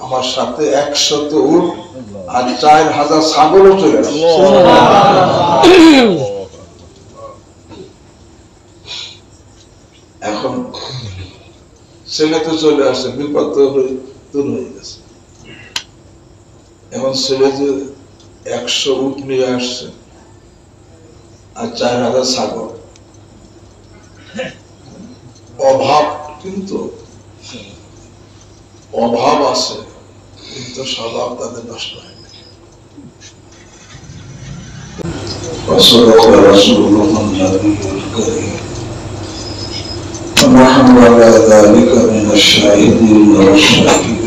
আমার সাথে 100 উট আর 4000 ছাগলও চলে আসছে। এখন ছেলে তো চলে আসছে, বিপদ তো দূর হয়ে গেছে। এখন ছেলে যে 100 উট নিয়ে আসছে আর 4000 ছাগল, অভাব কিন্তু অভাব আছে, কিন্তু স্বভাব তাদের নষ্ট হয় না। وصدق رسوله النبي الكريم ونحن على ذلك من الشاهدين والشاكرين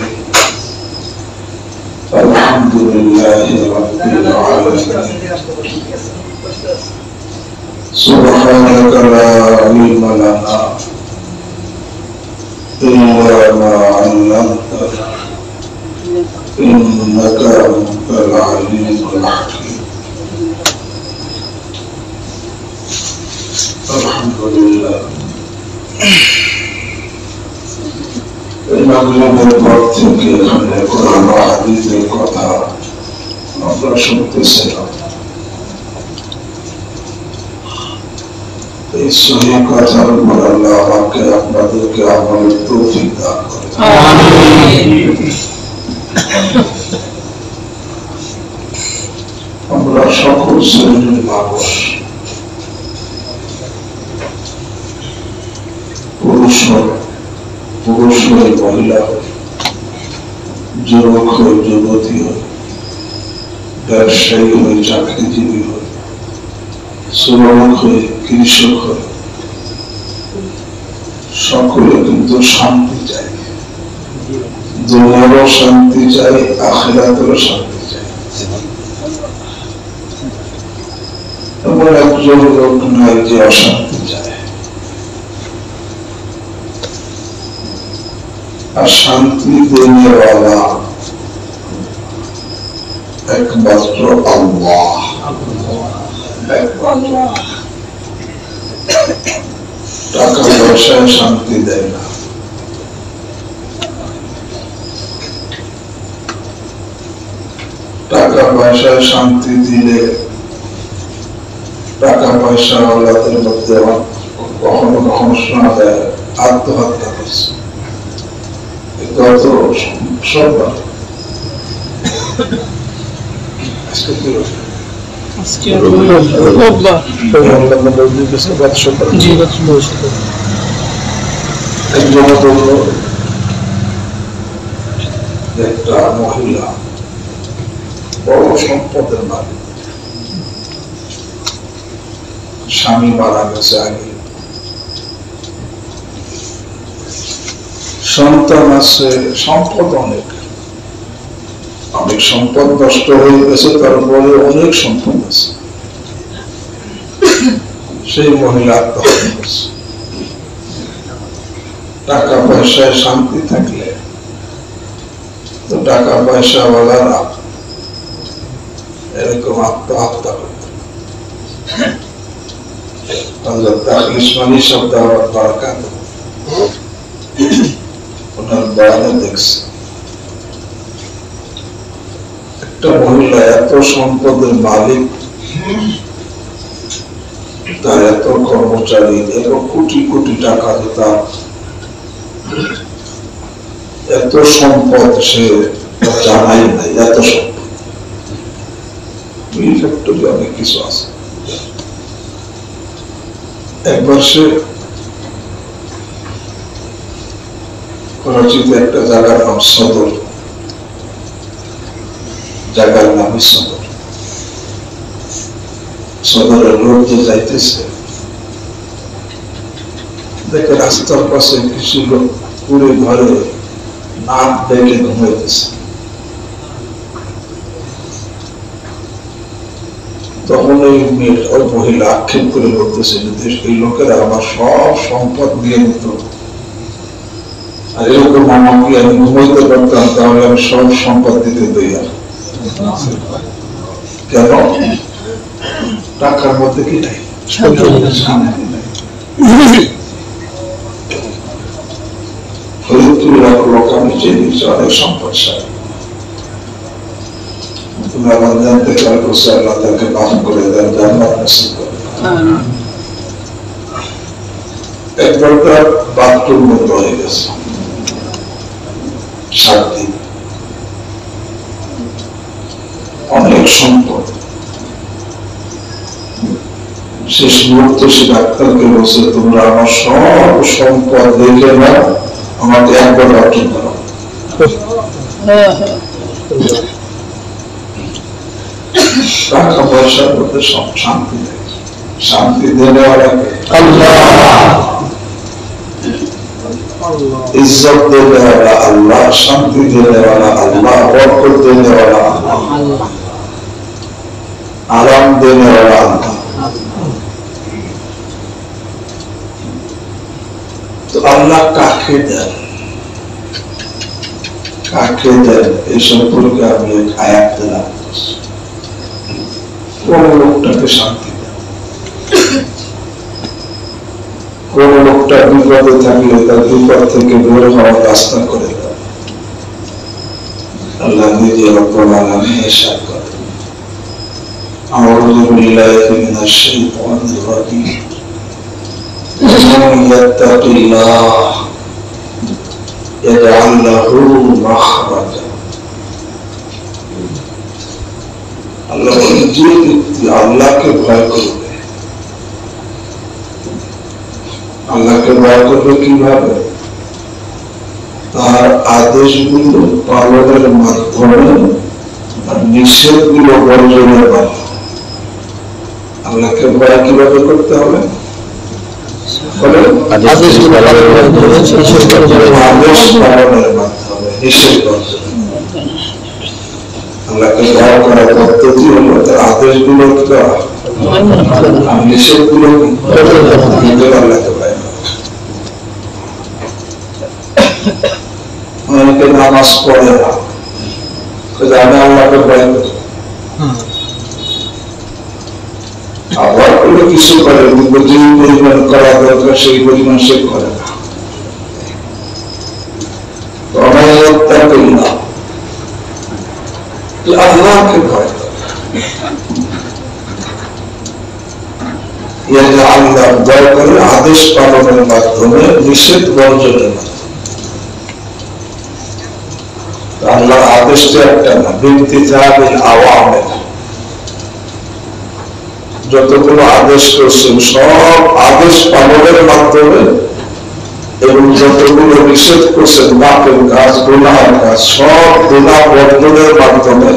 الحمد لله رب العالمين سبحانك لا علم لنا إلا ما علمتنا إنك أنت العليم الحكيم الحمد لله মাগরিবের পর থেকে এখানে কোরআন ও হাদিসের কথা আমরা শুনতেছিলাম। এই সহি কথার উপর আল্লাহ আমাকে আপনাদেরকে আমলের তৌফিক দান করেন। আমরা সকল শ্রেণীর মানুষ, পুরুষ হয়ে মহিলা হয়ে, যুবক হয়ে যুবতী হয়ে, ব্যবসায়ী হয়ে চাকরিজীবী হয়ে, শ্রমিক হয়ে কৃষক হয়ে, সকলে কিন্তু শান্তি চাই, দুনিয়ারও শান্তি চাই, আখিরাতেরও শান্তি চাই। এমন একজন লোক নাই যে অশান্তি চায়। আর শান্তি দেনেওয়ালা একমাত্র আল্লাহ। টাকা পয়সায় শান্তি দেয় না, টাকা পয়সায় শান্তি দিলে টাকা পয়সা ওয়ালাদের মধ্যে কখনো কখনো শোনা যায় আত্মহত্যা করছে। গত সোমবার একটা মহিলা বড় সম্পদের মালিক, স্বামী মারা গেছে আগে, সন্তান আছে, সম্পদ অনেক, অনেক সম্পদ নষ্ট হয়ে গেছে, তারপরে অনেক সম্পদ আছে। সেই মহিলা আত্মহত্যা করছে। টাকা পয়সায় শান্তি থাকলে তো টাকা পয়সাওয়ালারা এরকম আত্মহত্যা করত। হযরত তাকলিস মানি শব্দ বারাকাত ওনার বয়ানে দেখছে একটা মহিলা এত সম্পদের মালিক, তার এত কর্মচারী, এত কোটি কোটি টাকা তার এত সম্পদ, সে জানাই নাই এত সম্পদ। মিল ফ্যাক্টরি অনেক কিছু আছে। একবার সে করাচিতে একটা জায়গার নাম সদর, জায়গার নামই সদর। সদরের রোড যে যাইতেছে, দেখে রাস্তার পাশে কিছু লোক পুরে ঘরে নাক ডেকে ঘুমাইতেছে। তখন ওই মহিলা আক্ষেপ করে বলতেছে, এই লোকেরা আমার সব সম্পদ দিয়ে দিত, আর এরকম আমাকে আমি ঘুমাইতে পারতাম, তাহলে আমি সব সম্পদ দিতে তৈরি। কেন? টাকার মধ্যে কি নাই, শান্তি নাই। ফরিদপুর লাখ লোক আমি চিনি অনেক সম্পদশালী, তুমি আমার জানতে কার করছে আল্লাহ তাকে মাফ করে দেন, জান্নাত নসিব করে। একবার তার বাথরুম বন্ধ হয়ে গেছে 7 দিন, অনেক সম্পদ। শেষ মুহূর্তে সে ডাক্তারকে বলছে তোমরা আমার সব সম্পদ দেখে না, আমাকে একবার বাথরুম করো। টাকা পয়সার মধ্যে সব শান্তি দেয়, শান্তি দেওয়া লাগে আল্লাহ, ইজ্জত দেওয়া আল্লাহ, শান্তি দেওয়া আল্লাহ, বরকত দেওয়া আল্লাহ, আরাম দেওয়া আল্লাহ। তো আল্লাহ কাকে দেন, কাকে দেন এই সম্পর্কে আমি এক আয়াত দিলাম। কোন লোকটাকে শান্তি দেন, কোন লোকটা বিপদে থাকলে তার বিপদ থেকে বের হওয়ার রাস্তা করে দেন। আল্লাহ নিজে রব্বুল আলামিন ইরশাদ করেন, আউযু বিল্লাহি মিনাশ শাইতানির রাজীম, মান ইয়াত্তাকিল্লাহ ইয়াজআল লাহু মাখরাজা। আল্লাহ বলেন যে ব্যক্তি আল্লাহকে ভয় করবে, আল্লাহকে ভয় করবে কিভাবে? তার আদেশগুলো পালনের মাধ্যমে আর নিষেধগুলো বর্জনের মাধ্যমে। আল্লাহকে ভয় কিভাবে করতে হবে? আদেশ পালনের মাধ্যমে, নিষেধ বর্জনের। আল্লাহকে ভয় করার পদ্ধতি হলো তার আদেশগুলো আর নিষেধগুলো আল্লাহকে ভয় করা। অনেকে নামাজ পড়ে না, আমি আল্লাহকে ভয় করি, আবার কোনো কিছু করে যে পরিমাণ করা দরকার সেই পরিমাণ সে করে না। আল্লাহকে ভয় করে, আল্লাহ ভয় করে আদেশ পালনের মাধ্যমে, নিষেধ বর্জনের মাধ্যমে। আল্লাহর আদেশটা একটা না, ব্যক্তি যাবেন আওয়ামের যতগুলো আদেশ করছেন সব আদেশ পালনের মাধ্যমে, এবং যতগুলো নিষেধ করছেন পাপের কাজ, গুনাহের কাজ, সব গুনাহ বর্জনের মাধ্যমে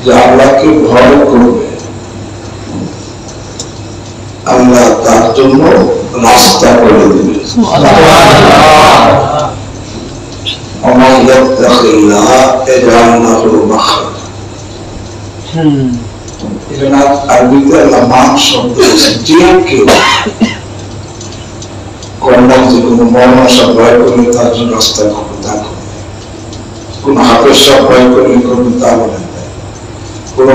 যে আল্লাহকে ভয় করবে, আল্লাহ তার জন্য রাস্তা করে দিবে। আরবিতে আল্লাহ মান শব্দ যে কেউ কর্মক যে কোনো মর্মশা ভয় করলে তার জন্য রাস্তা করবে, তা করবে। কোন হাফেজা ভয় করলে করবে, তা বলে। কোন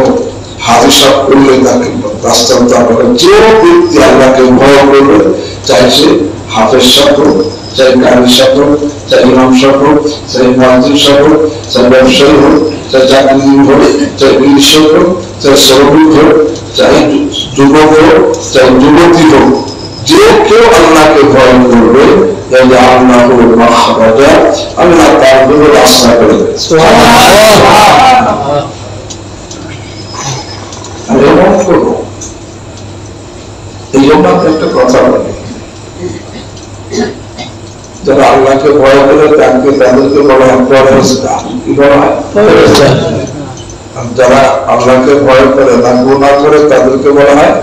হাজির সাহেব করলে তাকে রাস্তা করবে। যে ব্যক্তি আল্লাহকে ভয় করবে, চাই সে হাফেজ সাহেব হোক, চাই কারি সাহেব হোক, চাই ইমাম সাহেব হোক, চাই মুয়াজ্জিন সাহেব হোক, চাই ব্যবসায়ী হোক, চাই চাকরিজীবী হোক, চাই কৃষক হোক, চাই শ্রমিক হোক, চাই যুবক হোক, চাই যুবতী হোক, যে কেউ আল্লাহকে ভয় করবে, আল্লাহ তার জন্য রাস্তা করে দেবে। এই জন্য একটা কথা বলি, যারা আল্লাহকে ভয় করে তাদেরকে বলা হয় পরহেজগার। কি বলা হয়? যারা আল্লাহকে ভয় করে না, গুনাহ করে, তাদেরকে বলা হয়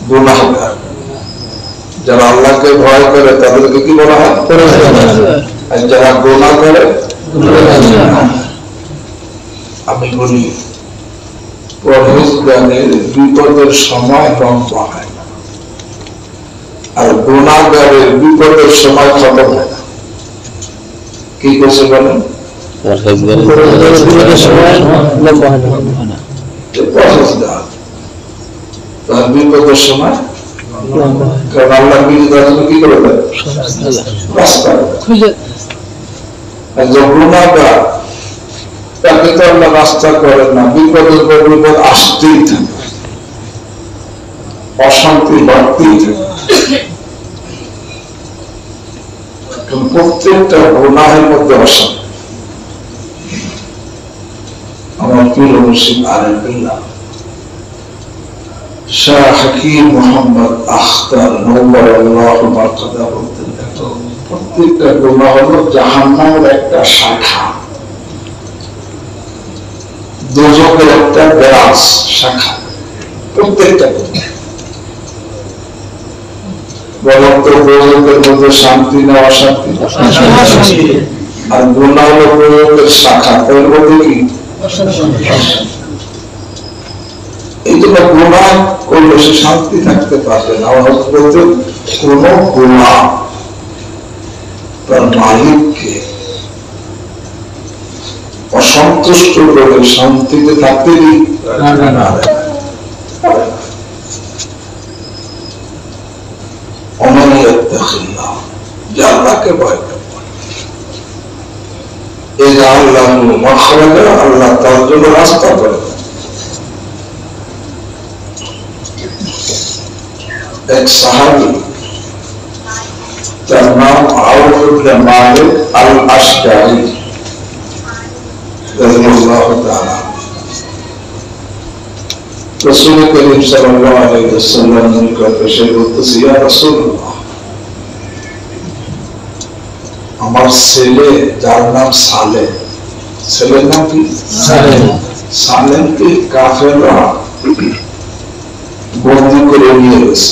গুনাহগার। যারা আল্লাহকে ভয় করে তাদেরকে কি বলা হয়? আর যারা গুনাহ করে, আমি বলি পরহেজগারের বিপদের সময় লম্বা হয় না, আর গুনাহগারের বিপদের সময় খতম হয় না। কি করছে বলেন? তার বিপদের সময়, কারণ আল্লাহ কি করে দেয়? রাস্তা। গুনাহগার তাকে তো আল্লাহ রাস্তা করেন না, বিপদের পর বিপদ আসতেই থাকে, অশান্তি বাড়তেই থাকে। প্রত্যেকটা গুনাহের মধ্যে অশান্তি। আমার প্রিয় মুর্শিদ আরেফিল্লাহ শাহ হাকিম মোহাম্মদ আখতার নওয়ারাল্লাহু মারকাদা বলতেন, প্রত্যেকটা গুনাহ হলো জাহান্নামের একটা শাখা, দোজখের একটা ব্রাঞ্চ শাখা। প্রত্যেকটা বলেন তো, দোজখের মধ্যে শান্তি না অশান্তি? আর গুনাহ হলো দোজখের শাখা, এর মধ্যে কি? এই জন্য গুনাহ করলে সে শান্তি থাকতে পারবে না। বলতে কোন গুনাহ তার মালিককে অসন্তুষ্ট করে শান্তিতে থাকতে দিই না। আল্লাহকে ভয় করবে, এই যে আল্লাহ আল্লাহ তার জন্য রাস্তা করে। এক সাহাবী, তার নাম আউফ ইবনে মালিক আল আশজারি রাদিয়াল্লাহু তাআলা, রাসূল করিম সাল্লাল্লাহু আলাইহি ওয়াসাল্লাম নিকটে এসে বলতেছে, ইয়া রাসূলুল্লাহ, আমার ছেলে যার নাম সালেহ, ছেলের নাম কি? সালেহকে কাফেররা বন্দী করে নিয়ে গেছে,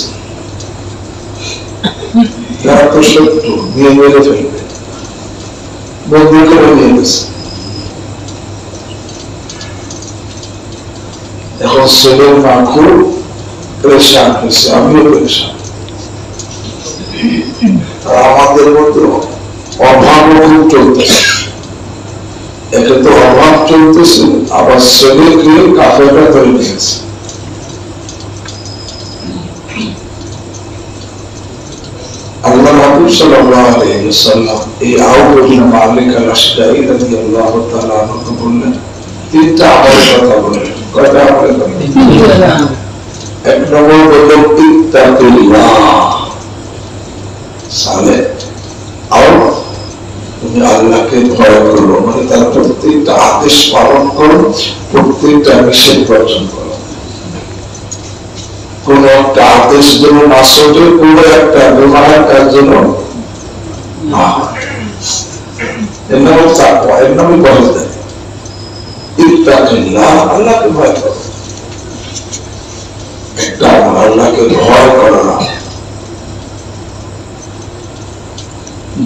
তারা তো শত্রু, নিয়ে মেরে ফেলবে, বন্দী করে নিয়ে গেছে। এখন ছেলের মা খুব পরেশান হয়েছে, আমিও পরেশান। আর আমাদের মধ্যে অভাব খুব চলতেছে, একে তো অভাব চলতেছে, আবার ছেলেকে কাফেররা ধরে নিয়েছে। আল্লাহ রাসূল সাল্লাল্লাহু আলাইহি ওয়াসাল্লাম এই আউফ ইবনে মালিক আল আশজারি রাদিয়াল্লাহু তাআলা আনহু বললেন, তিনটা আমলের কথা বললেন। কয়টা আমলের কথা? এক নম্বর বললেন ইত্তাকিল্লাহ, সালেহ আর তুমি আল্লাহকে ভয় করো, মানে তার প্রত্যেকটা আদেশ পালন করো, প্রত্যেকটা নিষেধ বর্জন করো। কোন একটা আদেশ যেন না চলে, কোন একটা গুনাহের কাজ যেন না হয়। এর নাম তাকওয়া, এর নামই বলা যায় ইত্তাকিল্লাহ, আল্লাহকে ভয় করো। একটা আল্লাহকে ভয় করা।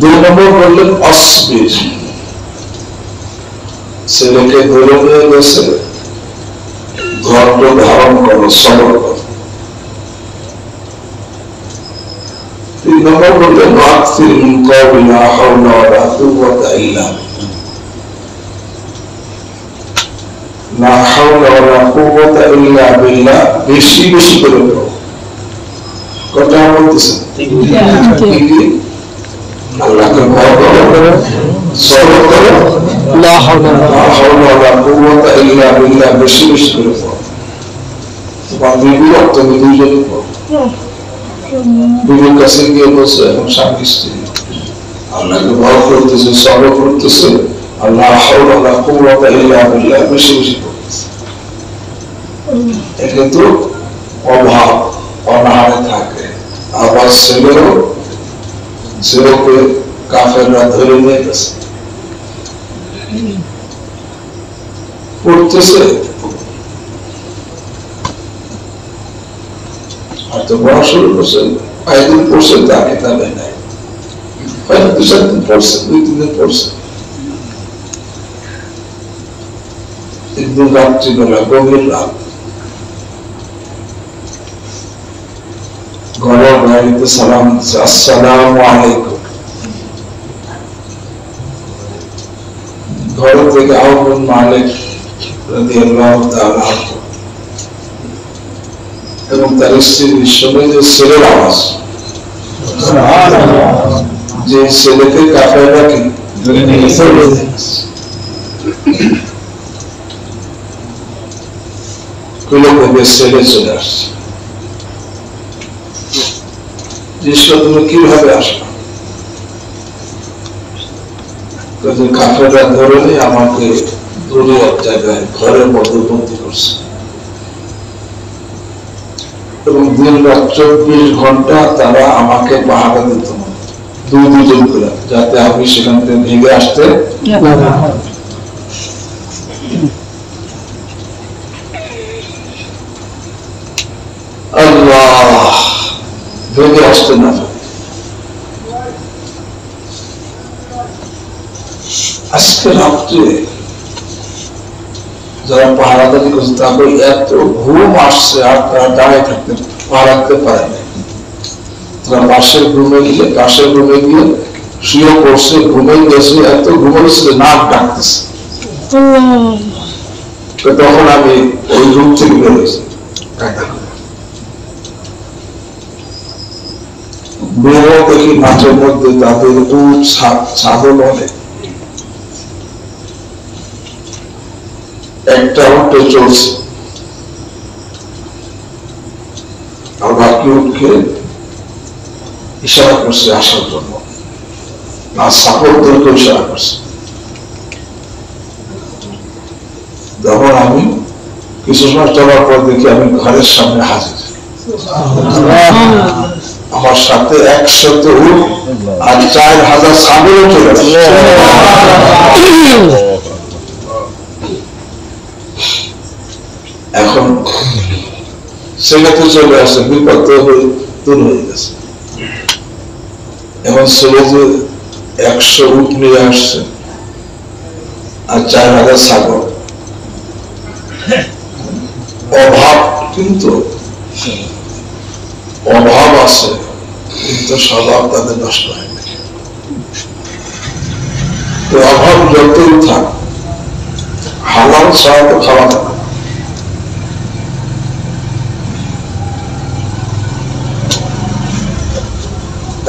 দুই নম্বর বললেন অসবির, ছেলেকে ধরে নিয়ে গেছে, ধৈর্য ধারণ করো, সবর করো। তিন নম্বর বললেন ওয়াকসির মিন কওলি লা হাওলা ওয়ালা কুওয়াতা ইল্লা বিল্লাহ, লা হাওলা ওয়ালা কুওয়াতা ইল্লা বিল্লাহ, বেশি বেশি করে বলো। কথা বলতেছেন? আল্লাহকে ভয় করো, সবর করো, লা হাওলা ওয়ালা কুওয়াতা ইল্লা বিল্লাহ, বেশি বেশি করে বলো। তোমার বিবি তুমি দুইজনে পড়ো। বিবির কাছে গিয়ে বলছে, এখন স্বামী স্ত্রী আল্লাহকে ভয় করতেছে, সবর করতেছে, আল্লাহ হাওলা ওয়ালা কুওয়াতা ইল্লা বিল্লাহ বেশি বেশি করতেছে। কিন্তু অভাব অনাহারে থাকে, আবার ছেলেকে কাফেররা ধরে নিয়ে গেছে, পড়তেছে, হয়তো পড়া শুরু করছে, কয়েকদিন পড়ছে, তার কিতাবে নাই, হয়তো দু চার দিন পড়ছে, দুই তিন দিন পড়ছে। একদিন রাত্রিবেলা গভীর রাত, ঘরের বাড়িতে সালাম দিচ্ছে, আসসালামু আলাইকুম। ঘর থেকে আউফ ইবনে মালিক রাদিয়াল্লাহু তাআলা এবং তার স্ত্রীর সঙ্গে যে ছেলের আওয়াজ, যে ছেলেকে কাফেররা কি ছেড়ে চলে আসছে। তুমি কিভাবে আসলো? কাফেররা ধরে নিয়ে আমাকে দূরে এক জায়গায় ঘরের মধ্যে বন্দী করছে এবং দিন রাত 24 ঘন্টা তারা আমাকে পাহারা দিত দুজন করে, যাতে আমি সেখান থেকে ভেঙে আসতে আল্লাহ ভেঙে আসতে না। আজকে রাত্রে যারা পাহারাদারি করছে তাদের এত ঘুম আসছে আর তারা দাঁড়িয়ে থাকতে পারাতে পারে না। তারা পাশের রুমে গিয়ে শুয়ে পড়ছে, ঘুমে গেছে, এত ঘুমাইছে নাক ডাকতেছে। তখন আমি ওই রুম থেকে বেরোয়েছি, বেরো দেখি মাঠের মধ্যে তাদের উট ছাগল অনেক, একটা উঠে চলছে আর বাকি উঠকে ইশারা করছে আসার জন্য, আর ছাগলদেরকে ইশারা করছে। যখন আমি কিছু সময় চলার পর দেখি আমি ঘরের সামনে হাজির, আমার সাথে 100 উট আর 4000 ছাগল চলে আসছে। এখন সেখানে চলে আসছে, বিপদ দূর হয়ে গেছে। এখন ছেলে যে 100 উট নিয়ে আসছে আর 4000 ছাগল, অভাব কিন্তু অভাব আছে, কিন্তু স্বভাব তাদের নষ্ট হয়নি। অভাব যতই থাক, হালাল ছাড়া তো খাওয়া যাবে।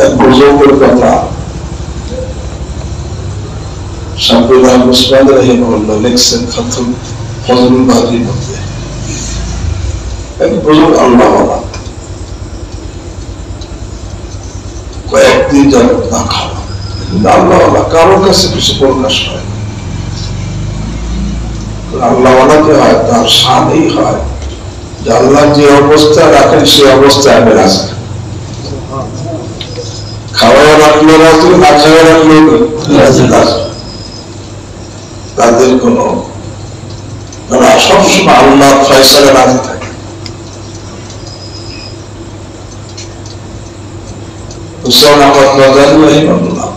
এক বুজুর্গের কথা শামসুল আহমদ উসমানী রাহিমাহুল্লাহ লিখছেন ফজলুল বারীর মধ্যে। এক বুজুর্গ আল্লাহওয়ালা কয়েকদিন যাবত না খাওয়া, আল্লাহওয়ালা কারোর কাছে কিছু প্রকাশ হয় না। আল্লাহওয়ালা যে হয় তার শানই হয় যে আল্লাহ যে অবস্থা রাখেন সে অবস্থায় আমি রাজি। খাওয়া রাখলো রাজি, না খাওয়া রাখলো রাজি। তাদের কোন, তারা সবসময় আল্লাহ ফয়সালা রাজি থাকে। হুসাইন আহমদ মাদানী রাহিমাহুল্লাহ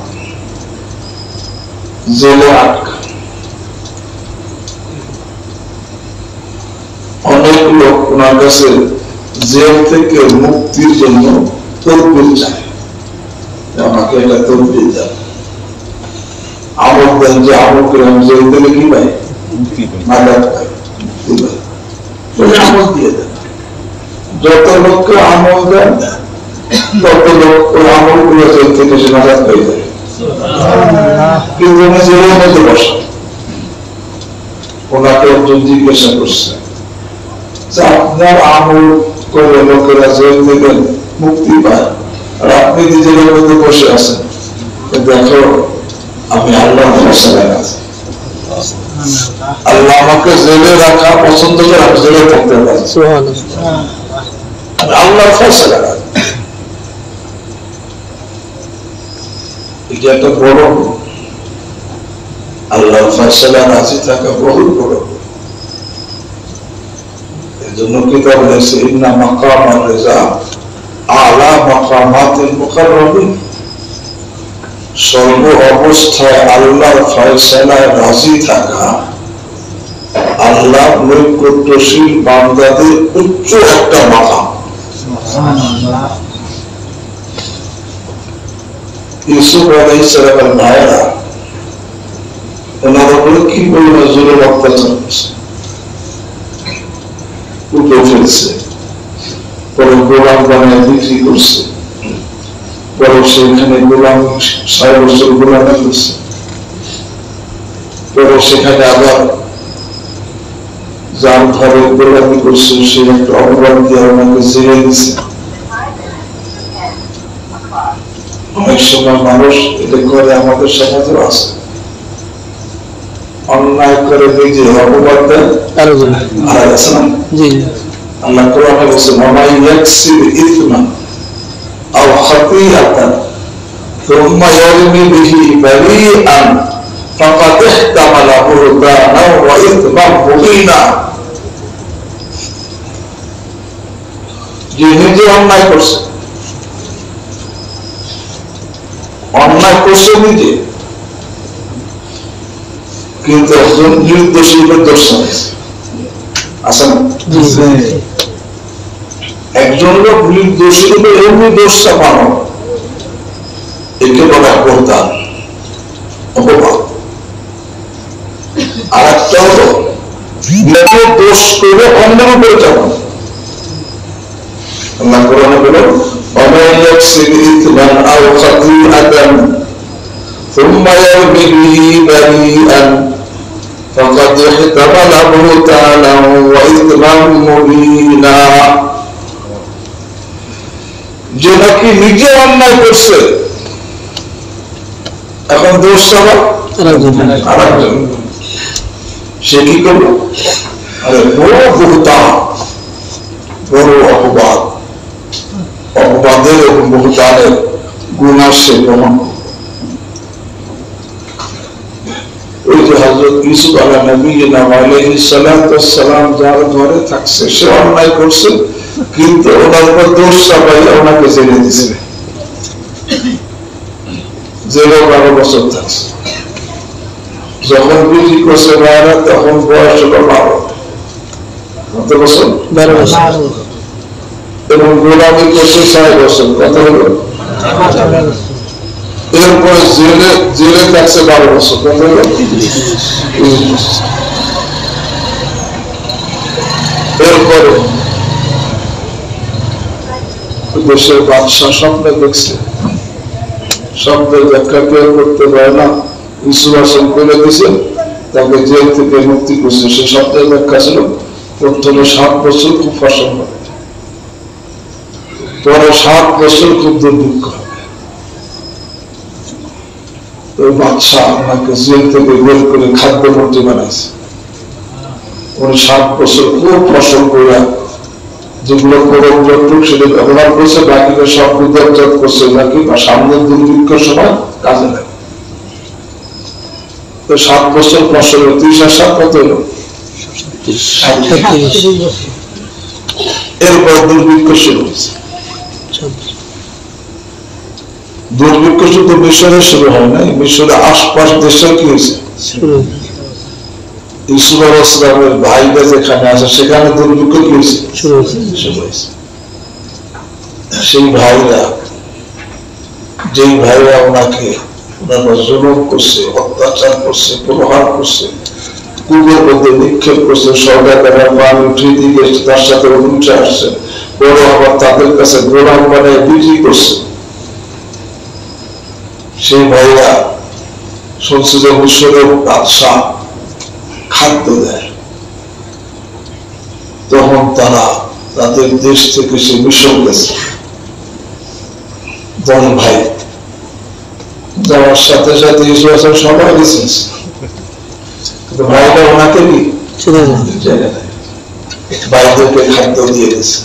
জেলে আটকা, অনেক লোক ওনার কাছে জেল থেকে মুক্তির জন্য তদবির চায়, আমাকে একটা তদবির দেন, আমল দেন, যে আমল করে আমি জেল থেকে কি পাই, নাজাত পাই, আমল দিয়ে দেন। যত লোককে আমল দেন তত লোক ওই আমল গুলো জেল থেকে সে নাজাত পাই যায়। কিন্তু উনি জেলের মধ্যে বসা, ওনাকে একজন জিজ্ঞাসা করছে যে আপনার আমল করে লোকেরা জেল থেকে মুক্তি পায় আর আপনি নিজের মধ্যে বসে আছেন, দেখো আমি আল্লাহ ফয়সালায় আছি। আল্লাহ আমাকে জেলে রাখা পছন্দ করে আমি জেলে থাকতে পারি, আল্লাহ ফয়সালায় আছি। এটা একটা বড়, আল্লাহ ফয়সালায় রাজি থাকা বহু বড়। এজন্য কিতাব লেখছে ইন্না মাকাম আর-রিজা আলা মাকামাতিল মুকাররাবিন, সর্ব অবস্থায় আল্লাহর ফয়সালায় রাজি থাকা আল্লাহ নৈকট্যশীল বান্দাদের উচ্চ একটা মাকাম। ইউসুফ আলাইহিস সালামের ভাইয়েরা ওনার উপরে কি পরিমাণ জুলুম অত্যাচার করছে, উঠে ফেলছে, পরে গোলাম বানিয়ে বিক্রি করছে, পরে সেখানে গোলাম 6 বছর গোলামি করছে, পরে সেখানে আবার যার ঘরে গোলামি করছে সে একটা অপবাদ দিয়ে ওনাকে জেলে দিচ্ছে। অনেক সময় মানুষ এটা করে, আমাদের সমাজেও আছে, অন্যায় করে নিজে অপবাদ দেয় আর আছে না। আল্লাহ কোরআনে বলছে ওয়ামাই ইয়াকসিব ইসমান আও খাতিআতান সুম্মা ইয়ারমি বিহি বারিআন ফাকাদ ইহতামালা বুহতানাও ওয়া ইসমান মুবিনা। যে নিজে অন্যায় করছে নিজে, কিন্তু একজন নির্দোষী দোষ আছে না। একজন লোক নির্দোষী রূপে এমনি দোষ চাপানো, একে বলা অপবাদ, অপবাদ। আর একটা হলো নিজে দোষ করে অন্যের উপরে চাপানো। আল্লাহ কোরআনে বলেন ওয়ামান ইয়াকসিব ইসমান আও খাতিআতান সুম্মা ইয়ারমি বিহি বারিআন ফাকাদ ইহতামালা বুহতানাও ওয়া ইসমান মুবিনা। যে নাকি নিজে অন্যায় করছে, এখন দোষ চাপায় আরেকজন, সে কি করলো? আরে বড় বুহতান, বড় অপবাদ, অপবাদের এবং বহুতানের গুনাহ সে গ্রহণ। ওই যে হযরত ইউসুফ আলাইহিস সালাম যার ঘরে থাকছে, সে অন্যায় করছে, কিন্তু ওনার উপর দোষ চাপাইয়া ওনাকে জেলে দিছে, জেলে 12 বছর থাকছে। যখন বিক্রি করছে বাইরে, তখন বয়স হলো 12। কত বছর? 12 বছর। এবং গোলামি করছে 6 বছর। কত হলো? এরপরে জেলে থাকছে 12 বছর। কত হলো? এরপরে দেশের বাদশাহ স্বপ্নে দেখছে, স্বপ্নের ব্যাখ্যা কেউ করতে পারে না। ইউসুফ হাসান করে দিয়েছে, তাকে জেল থেকে মুক্তি করছে। সে স্বপ্নের ব্যাখ্যা ছিল প্রথমে 7 বছর খুব ফসল হবে, পরে 7 বছর খুব দুর্ভিক্ষ হবে। ওই বাদশাহ আমাকে জেল থেকে বের করে খাদ্যমন্ত্রী বানাইছে। উনি 7 বছর খুব ফসল করে যেগুলো করণযোগ্য সেটা ব্যবহার করছে, বাকিটা সব বিদ্যার্থক করছে, নাকি বা সামনের দুর্ভিক্ষের সময় কাজে লাগে। তো 7 বছর ফসল 30 আর 7 কত হলো? এরপর দুর্ভিক্ষ শুরু হয়েছে। দুর্ভিক্ষ শুধু মিশরে শুরু হয় নাই, মিশরে আশপাশ দেশে কি হয়েছে? ইউসুফ আলাইহিস সালামের ভাইরা যেখানে আছে সেখানে দুর্ভিক্ষ কি হয়েছে? শুরু হয়েছে। সেই ভাইরা, যেই ভাইরা ওনাকে জুলুম করছে, অত্যাচার করছে, প্রহার করছে, কূপের মধ্যে নিক্ষেপ করছে, সরকারেরা পানি উঠিয়ে দিয়ে তার সাথে উঠে আসছে, পরে আবার তাদের কাছে গোলাম বানিয়ে বিক্রি করছে, সেই ভাইরা শুনছে যে মিশরের বাদশাহ খাদ্য দেয়, তখন তারা তাদের দেশ থেকে সে মিশর গেছে 10 ভাই। যাওয়ার সাথে সাথে ইউসুফ হাসান সবাই গেছে, কিন্তু ভাইরা ওনাকে কি ভাইদেরকে খাদ্য দিয়ে গেছে,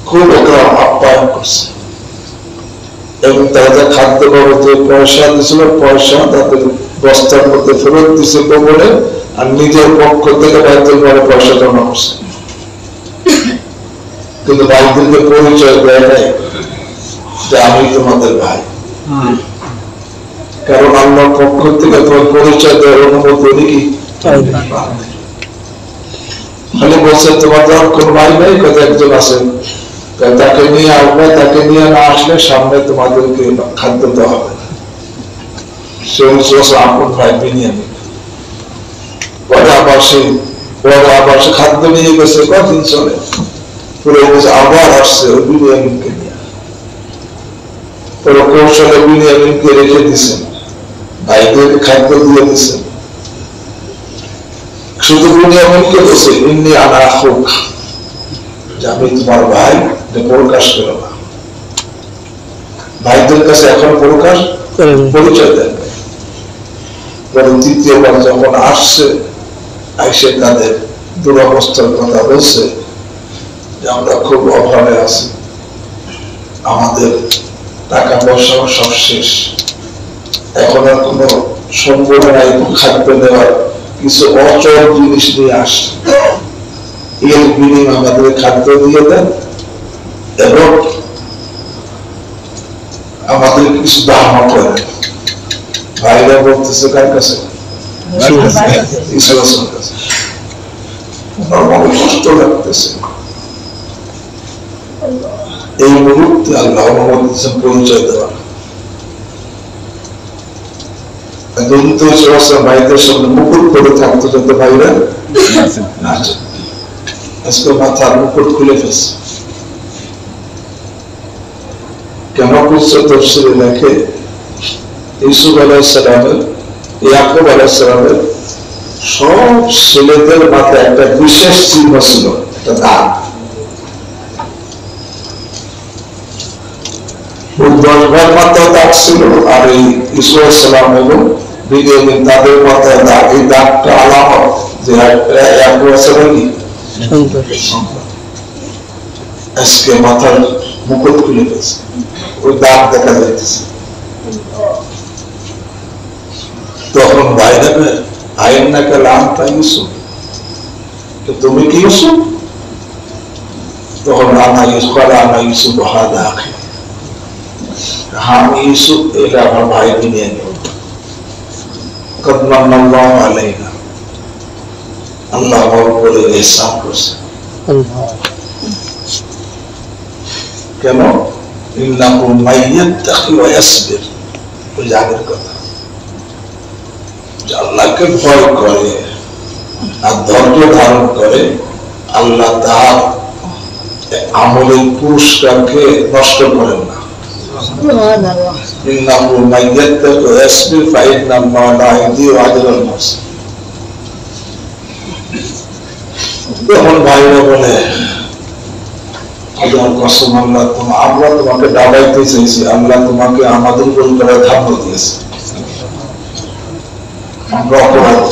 খুব একটা আপ্যায়ন করছে। এবং তাদের খাদ্য বাবদে পয়সা দিয়েছিল, পয়সা তাদের বস্তার মধ্যে ফেরত দিচ্ছে কবরে, আর নিজের পক্ষ থেকে বাইতুল মালে পয়সা জমা করছে। কিন্তু ভাইদেরকে পরিচয় দেয় নাই যে আমি তোমাদের ভাই, কারণ আল্লাহর পক্ষ থেকে তোমার পরিচয় দেওয়ার অনুমতি নাকি খালি বলছে তোমাদের কোন ভাই ভাই কত একজন আছে, তাকে নিয়ে আসবে, তাকে নিয়ে না আসলে সামনে তোমাদেরকে খাদ্য দেওয়া হবে। সে আপন ভাই বিনিয়ামিন। পরে আবার সে খাদ্য নিয়ে গেছে, কদিন চলে, পুরো আবার আসছে ওই বিনিয়ামিনকে নিয়ে। পরে কৌশলে বিনিয়ামিনকে রেখে দিচ্ছেন, ভাইদেরকে খাদ্য দিয়ে দিচ্ছেন। শুধু বুনিয়ামিনকে বলছে ইন্নী আনা আখুক, যে আমি তোমার ভাই, প্রকাশ করো না। ভাইদের কাছে এখন প্রকাশ পরিচয় দেন। পরে তৃতীয়বার যখন আসছে, আইসে তাদের দুরবস্থার কথা বলছে যে আমরা খুব অভাবে আছি, আমাদের টাকা পয়সা সব শেষ, এখন আর কোনো সম্বল নাই খাদ্য দেওয়ার, কিছু অচল জিনিস নিয়ে আসছে, এর বিনিময়ে আমাদের খাদ্য দিয়ে দেন এবং আমাদের কিছু দাম করেন। ভাইরা বলতেছে কার কাছে? ঈশ্বরের কাছে। কষ্ট লাগতেছে। এই মুহূর্তে আল্লাহ পরিচয় দেওয়া, ভাইদের সামনে মুকুট করে থাকতো যত ভাইরা, আজকে মাথার মুকুট খুলে ফেলছে। কেন করছে? তফসিরে লেখে ইউসুফ আলাইহিস সালামের, ইয়াকুব আলাইহিস সালামের সব ছেলেদের মাথায় একটা বিশেষ চিহ্ন ছিল, একটা দাগ। 10 ভাইয়ের মাথায় দাগ ছিল, আর এই ইউসুফ আলাইহিস সালাম এবং বিনিয়ামিন তাদের মাথায় দাগ। এই দাগটা আলামত যে ইয়াকুব আলাইহিস সালাম কি আজকে মাথার মুকুট খুলে ফেলছে, ওই দাগ দেখা যাইতেছে। তখন বাইরে আইন না কে লামটা ইউসুফ, তুমি কি ইউসুফ? তখন আনা ইউসুফ হাদা আখি, আমি ইউসুফ, এটা আমার ভাই বিনিয়ামিন। কদ মান্নাল্লাহু আলাইনা, আল্লাহ আমার উপরে ইহসান করছে। কেন? ইন্নাহু মাইয়াত্তাকি ওয়া ইয়াসবির, ওই আগের কথা, আল্লাহকে ভয় করে আর ধৈর্য ধারণ করে, আল্লাহ তার আমলের পুরস্কারকে নষ্ট করেন না। ইন্নাহু মাইয়াত্তাকি ওয়া ইয়াসবির ফাইন্নাল্লাহা লা ইউযিউ আজরাল মুহসিন। তখন ভাইরা বলে, কসম আল্লাহ, আমরা তোমাকে ডাবাইতে চাইছি, আল্লাহ তোমাকে আমাদের উপর করে ধান্য দিয়েছে, আমরা অপরাধ।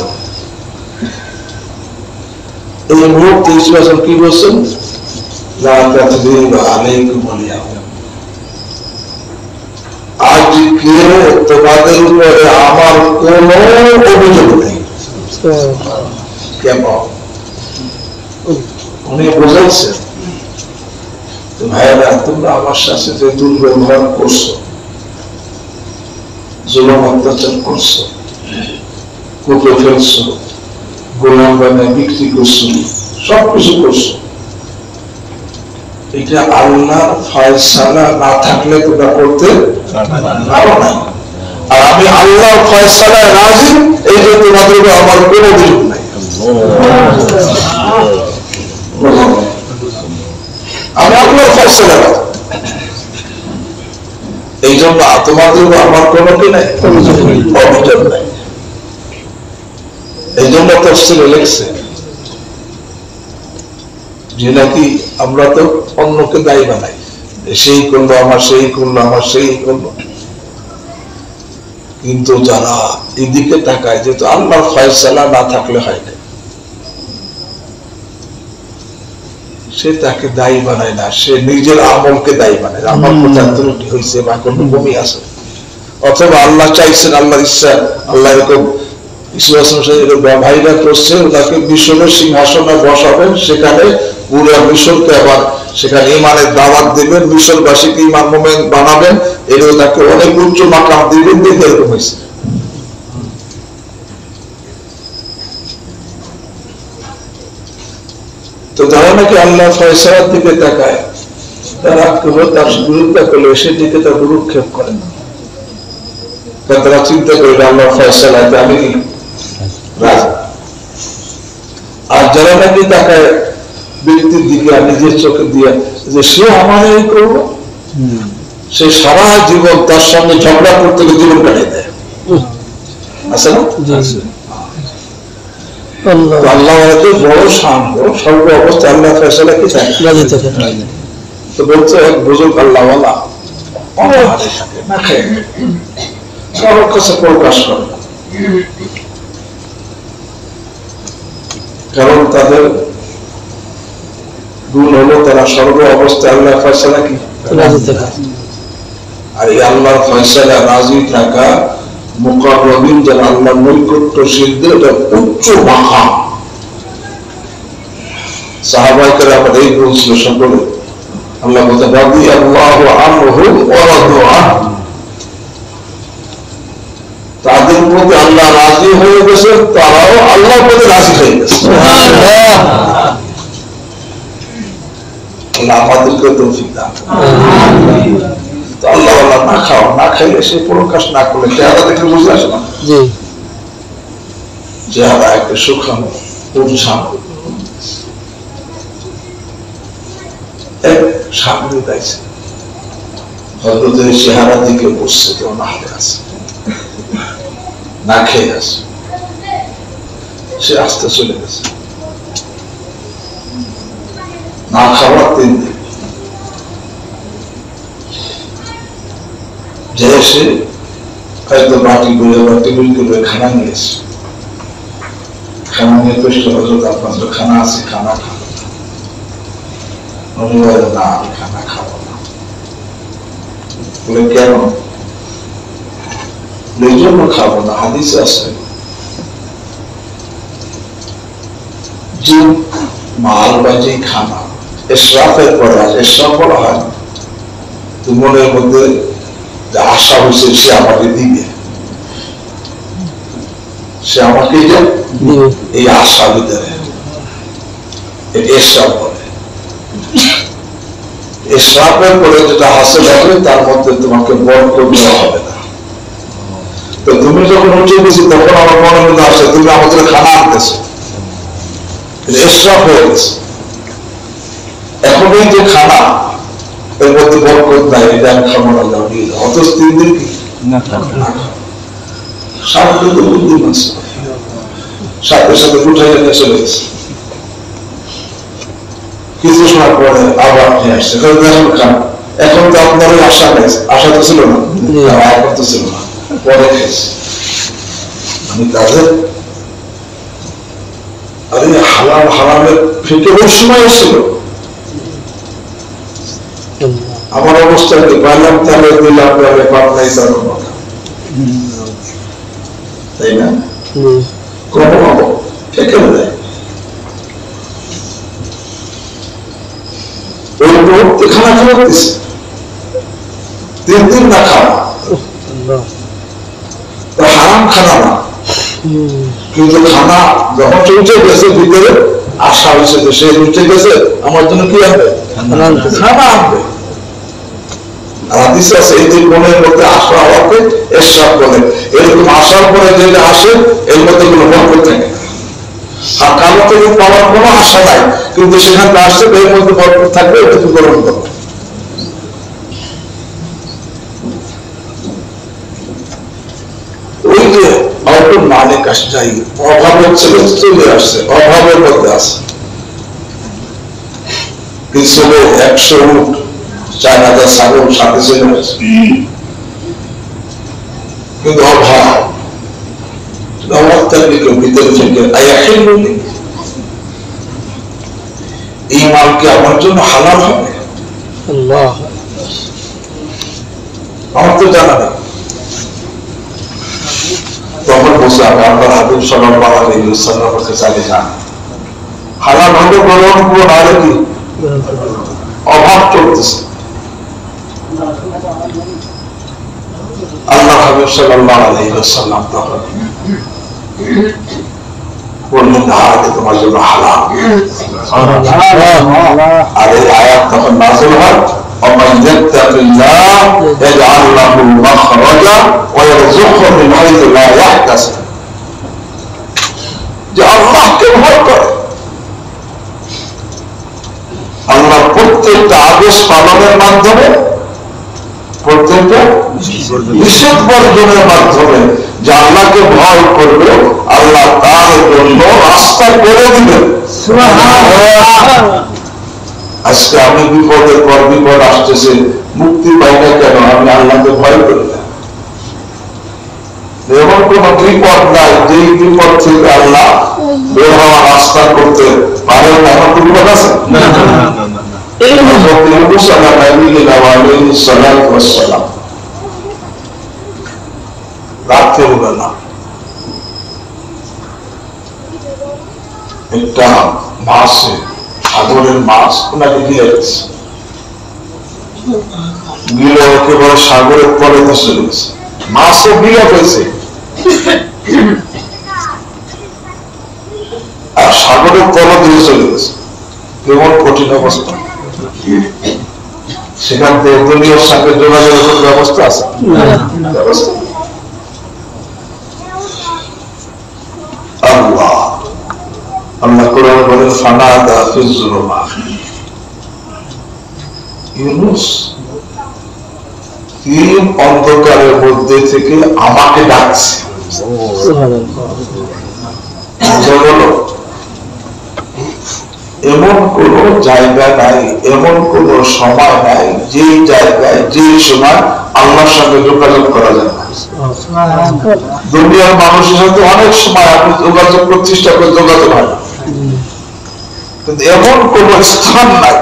এই মুহূর্তে ইসলাম কি বলছেন? আজকে তোমাদের উপরে আমার কোন অভিযোগ নেই। কেন? উনি বোঝাচ্ছেন, ভাইয়েরা তোমরা আমার সাথে যে দুর্ব্যবহার করছো, জুলুম অত্যাচার করছো, কুপে ফেলছো, গোলাম বানায় বিক্রি করছো, সবকিছু করছো, এটা আল্লাহর ফয়সালা না থাকলে তোমরা করতে পারো না। আর আমি আল্লাহর ফয়সালায় রাজি, এই যে তোমাদের আমার কোনো অভিযোগ নাই। আমি আল্লাহর ফয়সালা, এই জন্য তোমাদের আমার কোনো কি নাই, অভিযোগ নাই। এই জন্য তাফসীরে লেখছে যে নাকি আমরা তো অন্যকে দায়ী বানাই, সেই করলো আমার, সেই করলো আমার, সেই করলো, কিন্তু যারা এদিকে তাকায়, যেহেতু আল্লাহর ফয়সালা না থাকলে হয় না, সে তাকে দায়ী বানায় না, সে নিজের আমলকে দায়ী বানায়, আমার কোথায় ত্রুটি হয়েছে বা কোনো কমি আছে, অথবা আল্লাহ চাইছেন, আল্লাহর ইচ্ছা, আল্লাহ এরকম ভাইরা করছে, ওনাকে মিশরের সিংহাসনে বসাবেন, সেখানে পুরো মিশরকে আবার সেখানে ইমানের দাওয়াত দিবেন, মিশরবাসীকে ইমান মোমেন বানাবেন, এরও তাকে অনেক উচ্চ মাকাম দিবেন, দেখে এরকম হয়েছে। তো যারা নাকি আল্লাহ ফয়সালার দিকে তাকায়, তারা তার বিরুদ্ধে করলে সেদিকে তার ভ্রুক্ষেপ করেন, তারা চিন্তা করে আল্লাহ ফয়সালাতে আমি রাজি। আর যারা নাকি তাকায় ব্যক্তির দিকে, নিজের চোখে দিয়ে যে সে আমার এই করবো, সে সারা জীবন তার সঙ্গে ঝগড়া করতে জীবন কাটিয়ে দেয়, আছে না? আল্লাহ বড় শান, সর্ব অবস্থা আল্লাহ ফয়সালা কি থাকে। তো বলছে এক বুজুর্গ আল্লাহওয়ালা অনাহারে থাকে, না খেয়ে কারোর কাছে প্রকাশ করে না, কারণ তাদের গুণ হলো তারা সর্ব অবস্থায় আল্লাহ ফয়সালা কি রাজি থাকা। আর এই আল্লাহর ফয়সালা রাজি থাকা মুকাররবিন যারা আল্লাহর নৈকট্যশীলদের এটা উচ্চ মাকাম। সাহাবায়ে কেরাম এই বলছিল সকলে, আল্লাহ বলতে রাদিয়াল্লাহু আনহুম ওয়া রাদু আনহু, তাদের প্রতি আল্লাহ রাজি হয়ে গেছে, তারাও আল্লাহর প্রতি রাজি হয়ে গেছে। সুবহানাল্লাহ। আল্লাহ আমাদেরকে তৌফিক দান আমিন। তো আল্লাহ আল্লাহ না খাও, না খাইলে সে প্রকাশ না করলে চেহারা দেখে বুঝে আসে না। জি, চেহারা একটা শুকানো পরিশানো। এক সামনে গাইছে হযরতের চেহারা দিকে বসছে, কেউ না হাতে আছে, না খেয়ে আছে, সে আস্তে চলে গেছে। না খাওয়ার 3 দিন যে এসে হয়তো বাটি করে বা টেবিল করে খানা নিয়েছে, খানা নিয়ে পেশ করা হতো, আপনার খানা আছে, খানা খাবো না, আমি খানা খাবো না। বলে কেন? এই জন্য খাবো না, হাদিসে আছে যে মাল বা যে খানা ইসরাফের পরে আছে, ইসরাফ বলা হয় তো মনের মধ্যে যে আশা হয়েছে সে আমাকে দিবে, সে আমাকে এই আশা ভিতরে ইসরাফ বলে। ইসরাফের পরে যেটা হাসিল হবে তার মধ্যে তোমাকে বরকত দেওয়া হবে না। তো তুমি যখন উঠে গেছি তখন আমার মনের মধ্যে আসে তুমি আমাদের খানা আনতেছো, ইসরাফ হয়ে গেছে। এখন এই যে খানা এর মধ্যে বরকত নাই, এটা আমি খাবো না, নিয়ে যাও। অথচ 3 দিন কি সাথে তো বুদ্ধিমান সাথে সাথে উঠে নিয়ে চলে গেছে। কিছু সময় পরে আবার নিয়ে আসছে, খান। এখন তো আপনার ওই আশা নেই, আশা তো ছিল না, এখন তো ছিল না, পরে খেয়েছে। আমি তাদের আরে হালাল হারামের ফিকে ওই সময় এসেছিল। আমার অবস্থা কি পাইলাম তাহলে দিলাম, তাহলে পাপ নাই তার কথা, তাই না? কোনো ফেকে দেয় ওই মুহূর্তে খানা খাওয়া দিচ্ছে, 3 দিন না খাওয়া, হারাম খানা না, কিন্তু খানা যখন চলছে গেছে ভিতরে আশা হয়েছে যে সে উঠে গেছে আমার জন্য কি আনবে, খানা আনবে। হাদিসে আছে এই যে মনের মধ্যে আশা হওয়াকে ইসরাফ বলে। এরকম আশার পরে যেটা আসে এর মধ্যে কোনো বরকত থাকে না। আর কারো থেকে পাওয়ার কোনো আশা নাই, কিন্তু সেখানে আসছে এর মধ্যে বরকত থাকবে, এটা তুমি গ্রহণ করবে। ওই যে অল্প মালিক আসে যাই অভাবের ছেলে চলে আসছে, অভাবের মধ্যে আছে কিছু 100 উট 4000 ছাগল সাথে চলে আসছে, কিন্তু অভাব ভিতরে থেকে এই মাল কি আমার জন্য হালাল হবে? আমার তো জানা নেই। তখন বসে আপনার হাবিব সাল্লাল্লাহু আলাইহি ওয়াসাল্লামের কাছে চালিয়ে যান, হালাল হবে গ্রহণ করবো, না হলে কি অভাব চলতেছে। আল্লাহ হাবিব সাল্লাল্লাহু আলাইহি ওয়াসাল্লাম তখন বললেন আগে তোমার জন্য হালাল। আর এই আয়াত তখন নাযিল হয় ومن يتق الله يجعل له مخرجا ويرزقه من حيث لا يحتسب। যে আল্লাহকে ভয় করে, আল্লাহ প্রত্যেকটা আদেশ পালনের মাধ্যমে প্রত্যেকটা নিষেধ বর্জনের মাধ্যমে যে আল্লাহকে ভয় করবে, আল্লাহ তার জন্য রাস্তা করে দিবেন। আজকে আমি বিপদের পর বিপদ আসতেছে, মুক্তি পাই না কেন? আমি আল্লাহকে ভয় করি না। এমন কোন বিপদ নাই যেই বিপদ থেকে আল্লাহ বের হওয়া রাস্তা করতে পারেন না। এমন বিপদ আছে? রাত্রেবেলা একটা মাছে, সাগরের মাছ ওনাকে গিলে গেছে, গিলে একেবারে সাগরের পরে ধসে গেছে। মাছও গিলে গেছে আর সাগরের তলা দিয়ে চলে গেছে। কেমন কঠিন অবস্থা! সেখান থেকে দুনিয়ার সাথে যোগাযোগের ব্যবস্থা আছে? আল্লাহ আল্লাহ কোরআন বলেন ফানাদা ফিজ যুলুমাত, ইউনূস তিন অন্ধকারের মধ্যে থেকে আমাকে ডাকছে। এমন কোন জায়গা নাই, এমন কোন সময় নাই যে জায়গায় যে সময় আল্লাহর সঙ্গে যোগাযোগ করা যায় না। দুনিয়ার মানুষের সাথে অনেক সময় আপনি যোগাযোগ করতে চেষ্টা করে যোগাযোগ হয় না, কিন্তু এমন কোন স্থান নাই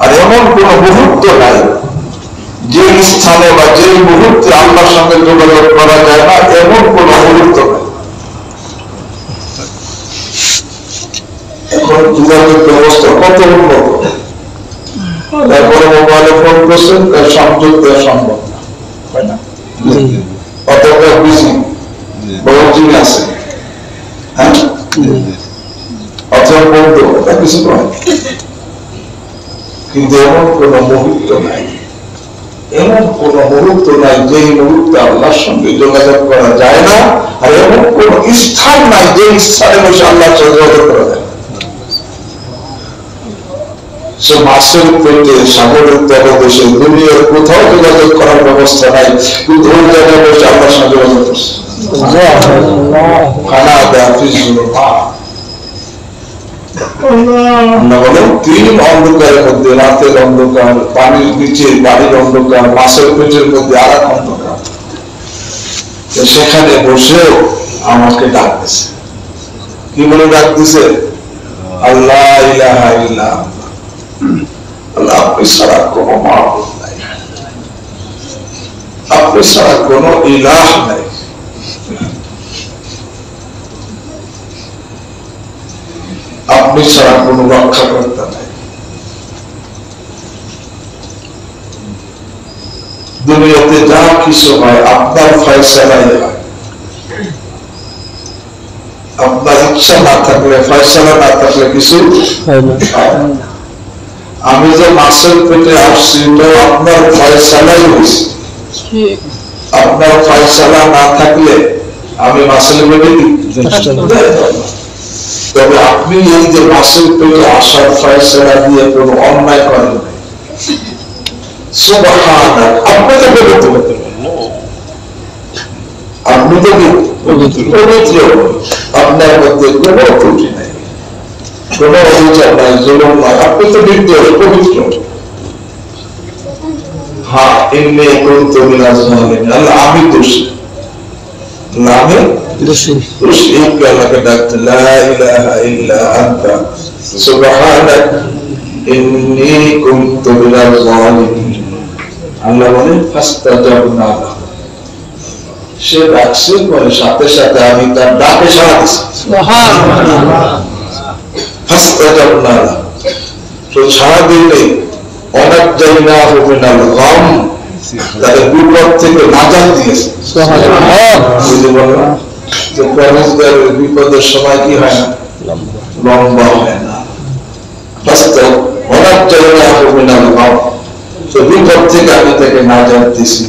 আর এমন কোন মুহূর্ত নাই যে স্থানে বা যে মুহূর্তে আল্লাহর সঙ্গে যোগাযোগ করা যায় না, এমন কোন মুহূর্ত নাই। এখন যোগাযোগ ব্যবস্থা কত উন্নত, তারপরে মোবাইলে ফোন করছেন, তার সংযোগ দেওয়া সম্ভব না, অতটা বিজি বহুদিন আছে, হ্যাঁ, অথবা বলতো ওটা কিছু নয়। কিন্তু এমন কোন মুহূর্ত নাই, এমন কোন মুহূর্ত নাই যে মুহূর্তে আল্লাহর সঙ্গে যোগাযোগ করা যায় না, আর এমন কোন স্থান নাই যে স্থানে বসে আল্লাহর সঙ্গে যোগাযোগ করা যায়। সে মাছের পেটে সাগরের তলদেশে দুনিয়ার কোথাও যোগাযোগ করার ব্যবস্থা নাই, কিন্তু ওই জায়গায় বসে আল্লাহর সঙ্গে যোগাযোগ করছে। তিন অন্ধকারের মধ্যে, রাতের অন্ধকার, পানির নিচে বাড়ির অন্ধকার, মাছের পেটের মধ্যে আর এক অন্ধকার, সেখানে বসেও আমাকে ডাক দিছে। কি বলে ডাক দিছে? আল্লাহ ইলাহা ইল্লা আল্লাহ, আপনি ছাড়া কোন মাবুদ নাই, আপনি ছাড়া কোন ইলাহ নাই, আপনি ছাড়া কোন রক্ষাকর্তা নাই। দুনিয়াতে যা কিছু হয় আপনার ফয়সালাই হয়, আপনার ইচ্ছা না থাকলে, ফয়সালা না থাকলে কিছু হয় না। আমি যে মাছের পেটে আসছি ওটাও আপনার ফয়সালাই হয়েছে, আপনার ফয়সালা না থাকলে আমি মাছের পেটে, তবে আপনি এই যে মাছের পেটে আসার ফয়সালা দিয়ে কোন অন্যায় করেন নাই। সুবহানাল্লাহ, আপনি তো পবিত্র, আপনি তো পবিত্র, আপনার মধ্যে কোন ত্রুটি নাই, কোন অভিযোগ নাই, জুলুম নাই, আপনি তো নির্দোষ, পবিত্র। হ্যাঁ, ইন্নী কুনতু মিনাজ জালিমিন, আল্লাহ আমি দোষী, আমি দোষী। আল্লাহকে ডাকতে, লা ইলাহা ইল্লা আনতা সুবহানাক ইন্নী কুনতু মিনাজ জালিমিন। আল্লাহ বলেন ফাস্তাজাবনা লাহু, সে ডাকছে পরে সাথে সাথে আমি তার ডাকে সাড়া দিছি। সুবহানাল্লাহ, ফাস্তাজাবনা লাহু, তো সাড়া দিলে ওয়ানাজ্জাইনাহু মিনাল গাম, তাকে বিপদ থেকে নাজাত দিয়েছে। সুবহানাল্লাহ, বুঝতে পারলাম যে পরমেশ্বরের বিপদের সময় কি হয় না, লম্বা হয় না। ওয়ানাজ্জাইনাহু মিনাল গাম, তো বিপদ থেকে আমি তাকে নাজাত দিছি।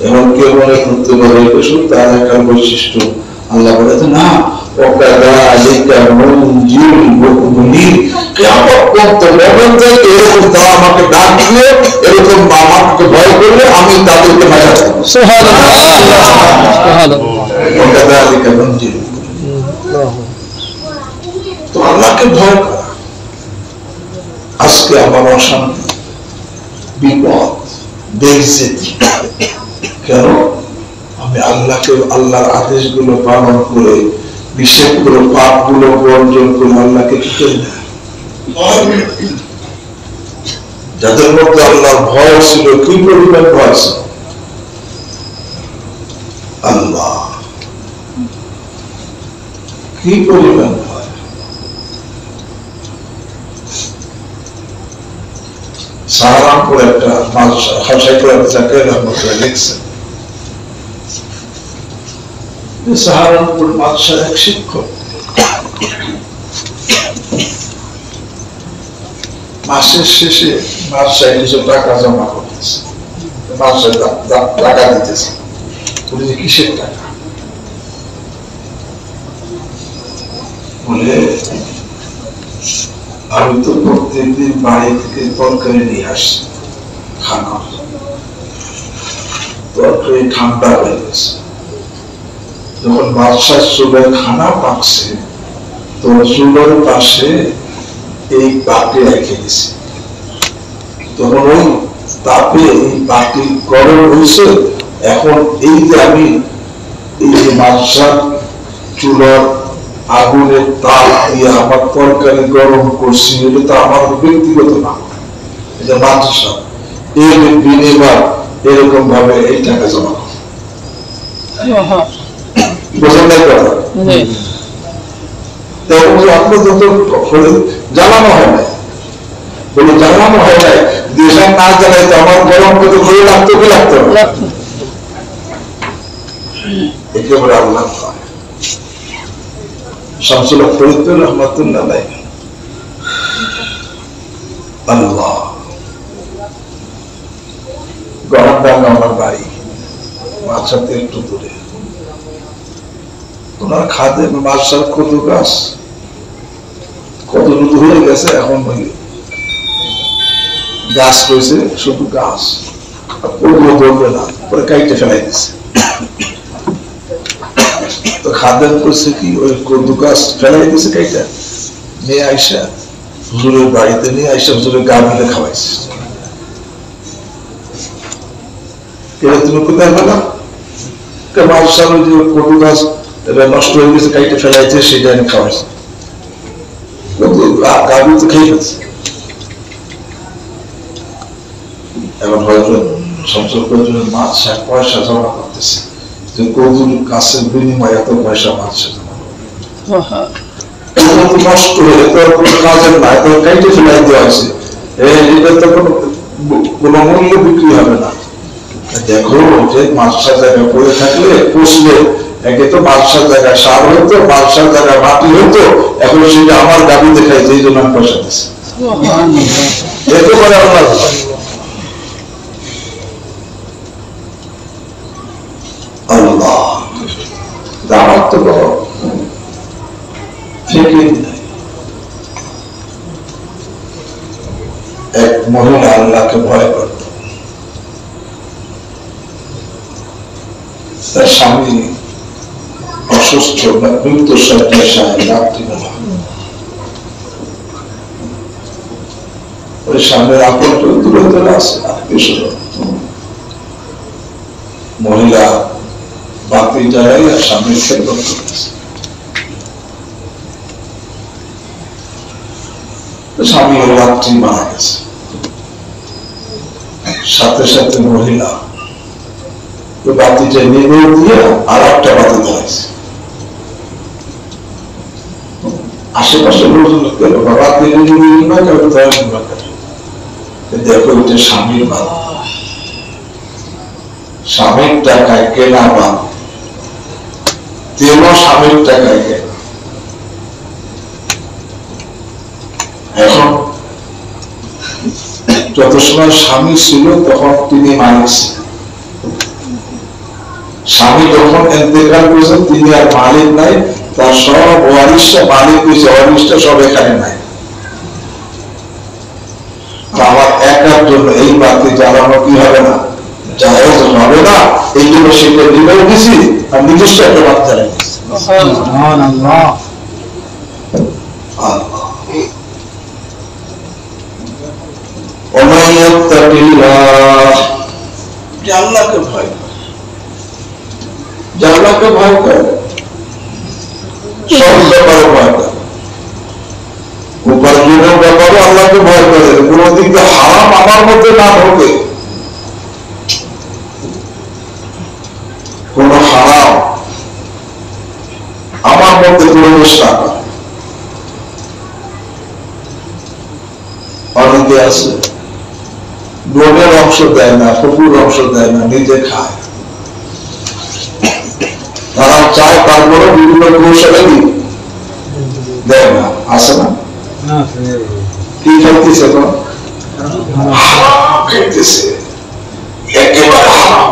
এমন কেউ মনে করতে পারে এটা শুধু তার একটা বৈশিষ্ট্য। আল্লাহ বলে না, আমাকে ডাক দিয়ে এরকম আমাকে ভয় করে করলে আমি তাদেরকে বাঁচা দেবো। তো আল্লাহকে ভয় করা। আজকে আমার অশান্তি, বিপদ, বেইজ্জতি, কেন? আমি আল্লাহকে, আল্লাহর আদেশগুলো পালন করে, নিষেধগুলো, পাপগুলো বর্জন করে আল্লাহকে কি করি না। যাদের মধ্যে আল্লাহর ভয় ছিল, কি পরিমাণ ভয় ছিল, আল্লাহ কি পরিমাণ ভয়। সাহারানপুর একটা লিখছেন, সাহারানপুর বাদশাহ এক শিক্ষক মাসের শেষে বাদশাহ কিছু টাকা জমা করতেছে, বাদশাহ টাকা দিতেছে। বলে কিসের টাকা? বলে আমি তো প্রত্যেকদিন বাড়ি থেকে তরকারি নিয়ে আসি, খানা তরকারি ঠান্ডা হয়ে গেছে। যখন বাদশাহ চুলের খানা পাকছে, তো চুলের পাশে এই বাটি রেখে দিছে। তখন ওই তাপে এই বাটি গরম হয়েছে। এখন এই যে আমি এই যে বাদশাহ চুলার আগুনের তাপ দিয়ে আমার তরকারি গরম করছি, এটা তো আমার ব্যক্তিগত না, এটা বাদশাহ, এর বিনিময় এরকম ভাবে এই টাকা জমা করে। বোঝেন নাই কথা? জানানো হয় নাই, বলে জানানো হয় নাই, দেশান না জানাই তো আমার গরম কত ঘুরে লাগতো, কি লাগতো একেবারে আল্লাহ। শামসুল হক ফরিদপুর রহমাতুল্লাহ আলাইহি, আল্লাহ গড়াডাঙ্গা আমার বাড়ি, বাদশাতে একটু দূরে। ওনার খাদে বাদশার কত গাছ, কত রুদু হয়ে গেছে, এখন গাছ রয়েছে, শুধু গাছ, ওগুলো ধরবে না, পরে কাইটে ফেলাই দিচ্ছে। তো খাদেম করছে কি, ওই কদু গাছ ফেলাই দিছে কাইটা, নিয়ে আইসা হুজুরের বাড়িতে নিয়ে আইসা হুজুরের গা মিলে খাওয়াইছে। তুমি কোথায় পেলাম? বাদশার ওই যে কদু গাছ নষ্ট হয়ে গেছে, কাইটে ফেলাইছে, সেটা আমি খাওয়াইছি। গাভী তো খেয়ে ফেলছে। এখন হয়তো সংসদ মাছ পয়সা জমা করতেছে, যে কদুর গাছের বিনিময়ে এত পয়সা মাছ নষ্ট হয়ে কাজের না, এত কাইটে ফেলাই দেওয়া হয়েছে, এটা তো কোনো মূল্য বিক্রি হবে না। দেখো যে মাছটা জায়গায় পড়ে থাকলে পুষলে, একে তো বাদশার জায়গায় সার হইতো, বাদশার জায়গায় মাটি হইতো, এখন সেটা আমার দাবি দেখায়, যে জন্য আমি পয়সা দিচ্ছি। এতে করে আল্লাহ আল্লাহ দাওয়াত তো বড় ফিকির নাই। এক মহিলা আল্লাহকে ভয় করত, তার স্বামী অসুস্থ, মৃত্যু শয্যায় রাত্রিবেলা। ওই স্বামীর আপন দূরে দূরে আছে, মহিলা বাতি জ্বালাই আর স্বামীর খেদমত করতেছে। স্বামী রাত্রি মারা গেছে, সাথে সাথে মহিলা বাতিটা নিয়ে দিয়ে আর একটা বাতি ধরাইছে। আশেপাশে লোকজন বাতি দেখো, এটা স্বামীর বাতি, স্বামীর টাকায় কেনা বাতি, তেল স্বামীর টাকায় কেনা। এখন যত সময় স্বামী ছিল তখন তিনি মালিক ছিলেন, স্বামী যখন ইন্তেকাল করেছেন তিনি আর মালিক নাই, তার সব ওয়ারিশরা মালিক হয়েছে, ওয়ারিশটা সব এখানে নাই। আমার একার জন্য এই বাতি জ্বালানো কি হবে না, জায়েজ হবে না, এই জন্য সেটা দিলেও দিছি আর নিজস্ব একটা বার্তা রেখেছি। আল্লাহকে ভয় করে, আল্লাহকে ভয় করে, সব ব্যাপারে ভয় করে, উপার্জনের ব্যাপারে আল্লাহকে ভয় করে, কোন দিক দিয়ে হারাম আমার মধ্যে না ঢোকে, কোন হারাম আমার মধ্যে প্রবেশ না করে। অনেকে আছে বোনের অংশ দেয় না, ফুপুর অংশ দেয় না, নিজে খায়, তারা চায় তারপরে বিভিন্ন কৌশলে দেয় না, আসে না, কি খাইতেছে তো হারাম খাইতেছে, একেবারে হারাম,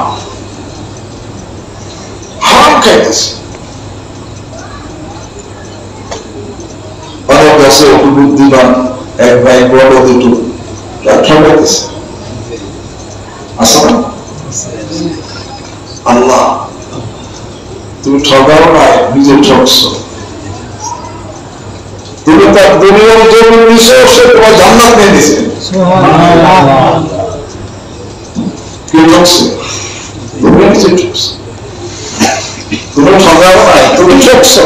হারাম খাইতেছে। অনেক আছে একটু বুদ্ধিমান, এক ভাই বড় দুটো ঠকাইতেছে, আসে না। আল্লাহ তুমি ঠকাও না, নিজে ঠকছো, তুমি তার দুনিয়ার জন্য নিশ্চয় সে তোমার জান্নাত নিয়ে দিছে, কি ঠকছে? তুমি নিজে ঠকছো, তুমি ঠকাও নাই, তুমি ঠকছো,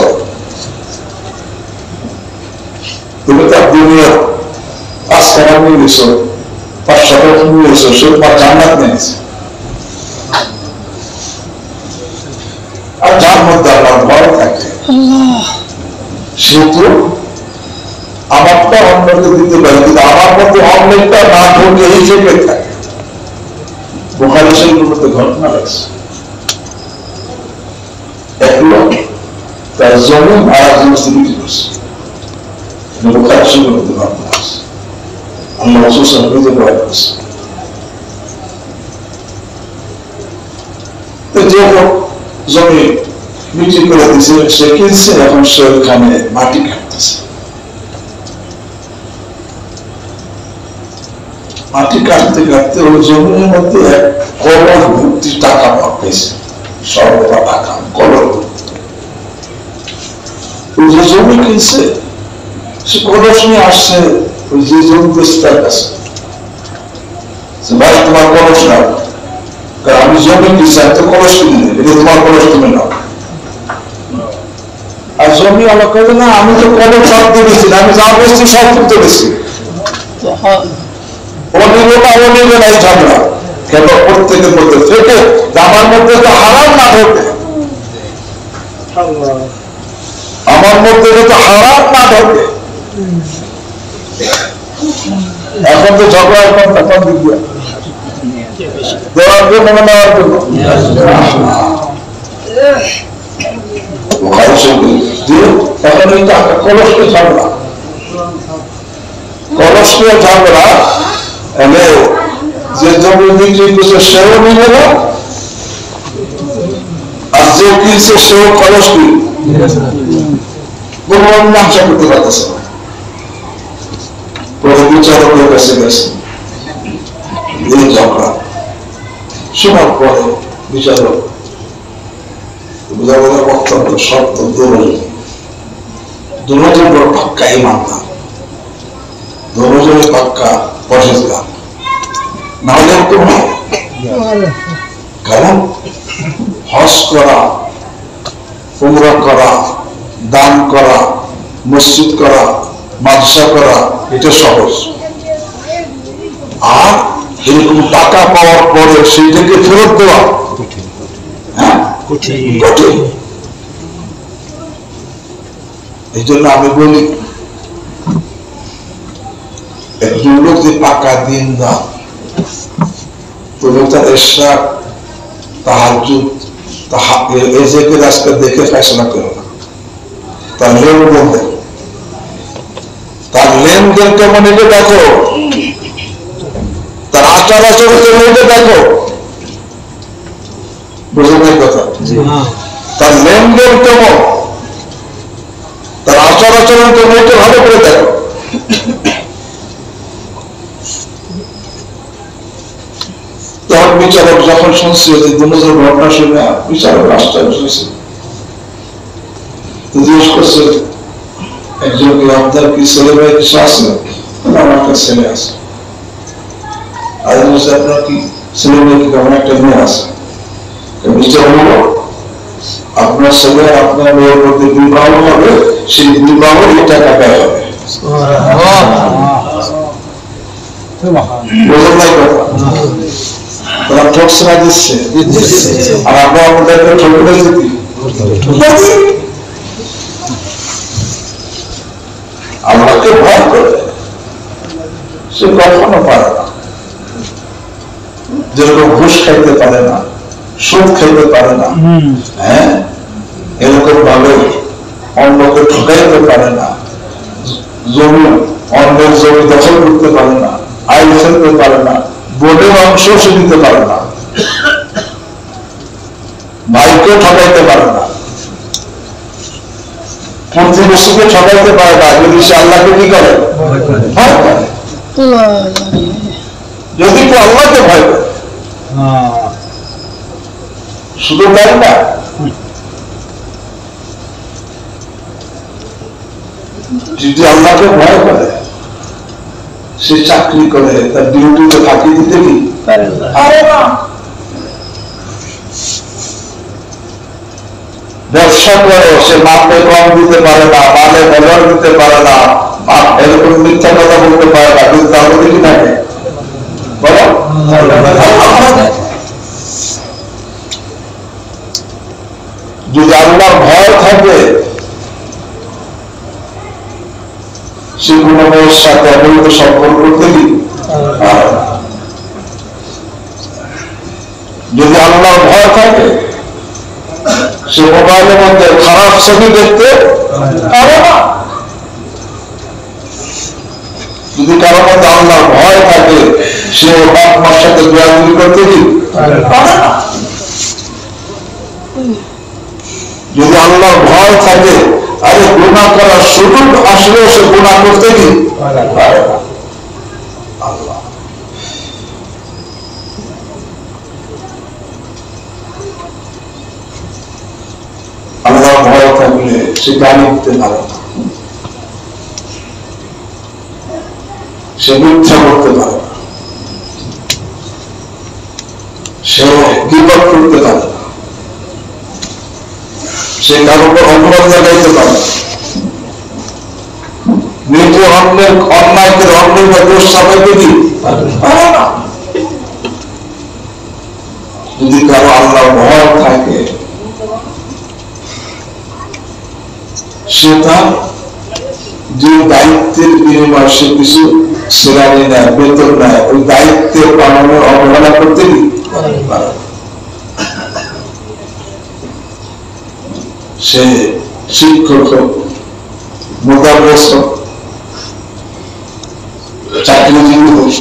তুমি তার দুনিয়ার 5 টাকা নিয়ে গেছো, 500 টাকা নিয়ে গেছো, সে তোমার জান্নাত নিয়ে দিছে। আর যার মধ্যে আল্লাহর ভয় থাকে সে তো আমারটা অন্যকে দিতে পারে, কিন্তু আমার মধ্যে অন্যটা না ঢোকে এই চেপে থাকে। বুখারী শরীফের মধ্যে ঘটনা আছে, এক লোক তার জমি আর জমি বিক্রি করছে, বুখারী শরীফের মধ্যে ঘটনা আছে, আল্লাহ রাসূল সাল্লাল্লাহু আলাইহি ওয়াসাল্লাম ভয় করছে। তো যে জমি বিক্রি করে দিচ্ছে, সে কিনছে, এখন সে ওখানে মাটি কাটতেছে, মাটি কাটতে কাটতে ওই জমির মধ্যে এক কলর ভর্তি টাকা পাইছে, সর্বদা টাকা কলর ভর্তি। ওই যে জমি কিনছে সে কলস নিয়ে আসছে, ওই যে জমি বেশি তার কাছে, ভাই তোমার কলস নাও, কারণ আমি জমি কিনছি, আমি তো কলস কিনি, এটা তোমার কলস, তুমি নাও। আর জমি আলাদা করে না, আমি তো কলস সব দিয়েছি, আমি যা বেশি সব তুলতে বেশি, ঝগড়া কেন প্রত্যেকের মধ্যে থেকে আমার মধ্যে তো হারাম না ঢোকে, আমার মধ্যে তো হারাম না ঢোকে। এখন তো ঝগড়া এখন তখন দিকে দেওয়ার জন্য নেওয়ার জন্য এখন এই টাকা কলসকে ঝগড়া, কলসকে ঝগড়া, যে জমি বিক্রি করছে সেও নিয়ে গেল, আর যে কিনছে সেও খরচ কিনল, কোনো মীমাংসা করতে পারতেছে না। বিচারকের কাছে গেছে, এই ঝগড়া শোনার পরে বিচারক বুঝাবুঝা অত্যন্ত শক্ত, দুজনের বড় পাক্কা ইমানদার, দুজনের পাক্কা পরেজগার, নাহলে তো নয়। কারণ হজ করা, উমরা করা, দান করা, মসজিদ করা, মাদ্রাসা করা, এটা সহজ। আর এরকম টাকা পাওয়ার পরে সেইটাকে ফেরত দেওয়া কঠিন। এই জন্য আমি বলি, একজন লোক যে টাকা দিন দান, তুমি তার ইশরাক, তাহাজ্জুদ, এজেকের আজকে দেখে ফেসলা করো না, তার লেনদেন দেখো, তার লেনদেন কেমন এটা দেখো, তার আচার আচরণ কেমন এটা দেখো, বুঝলেন কথা? তার লেনদেন কেমন, তার আচার আচরণ কেমন, এটা ভালো করে দেখো। তখন বিচারক যখন শুনছে যে দুজনের ঘটনা শুনে বিচারক রাস্তায় বসেছে, জিজ্ঞেস করছে একজনকে, আপনার কি ছেলে মেয়ে কিছু আছে? আমার একটা ছেলে আছে। আর বলছে আপনার কি ছেলে মেয়ে কি? আমার একটা মেয়ে আছে। বিচার হলো আপনার ছেলে আপনার মেয়ের মধ্যে বিবাহ হবে, সেই বিবাহ এই টাকা ব্যয় হবে। বোঝেন নাই কথা? তারা ঠকসরা দিচ্ছে, আর আমরা আপনাদেরকে ঠকরে দিচ্ছি। আল্লাহকে ভয় করে সে কখনো পারে না। যেরকম ঘুষ খাইতে পারে না, সুদ খাইতে পারে না, হ্যাঁ, এরকম ভাবে অন্যকে ঠকাইতে পারে না, জমি অন্যের জমি দখল করতে পারে না, আইন ফেলতে পারে না, বোর্ডের অংশ সে দিতে পারে না, ভাইকে ঠকাইতে পারে না, প্রতিবেশীকে ঠকাইতে পারে না, যদি সে আল্লাহকে কি করে? ভয় করে। যদি কেউ আল্লাহকে ভয় করে, শুধু তাই না, যদি আল্লাহকে ভয় করে, সে চাকরি করে, তার ডিউটিতে ফাঁকি দিতে কি পারে না। ব্যবসা করে, সে মাপে কম দিতে পারে না, মালে ব্যবহার দিতে পারে না, এরকম মিথ্যা কথা বলতে পারে না, কিন্তু তাহলে কি থাকে বলো? যদি আল্লাহর ভয় থাকে, সে কোন মেয়ের সাথে অবৈধ সম্পর্ক করতে কি পারে না। যদি আল্লাহর ভয় থাকে, সে মোবাইলের মধ্যে খারাপ ছবি দেখতে পারে না। যদি কারো মধ্যে আল্লাহর ভয় থাকে, সে বাপ মার সাথে বেয়াদবি করতে কি পারে না। যদি আল্লাহর ভয় থাকে, আরে গুনাহ করার সুযোগ আসলেও সে গুনাহ করতে কি পারে না। আল্লাহ আল্লাহর ভয় থাকলে সে গালি দিতে পারে না, সে মিথ্যা করতে পারে না, সে গীবত করতে পারে না, সে কারোর উপর অপরাধ লাগাইতে পারে না, মৃত অন্যের অন্যায়কে অন্যের বা দোষ চাপাইতে কি পারে না। যদি কারো আল্লাহর ভয় থাকে, সেটা যে দায়িত্বের বিনিময়ে সে কিছু সেলানি নেয়, বেতন নেয়, ওই দায়িত্বের পালনের অবহেলা করতে কি পারে। সে শিক্ষক হোক, মুদাররিস হোক, চাকরিজীবী হোক,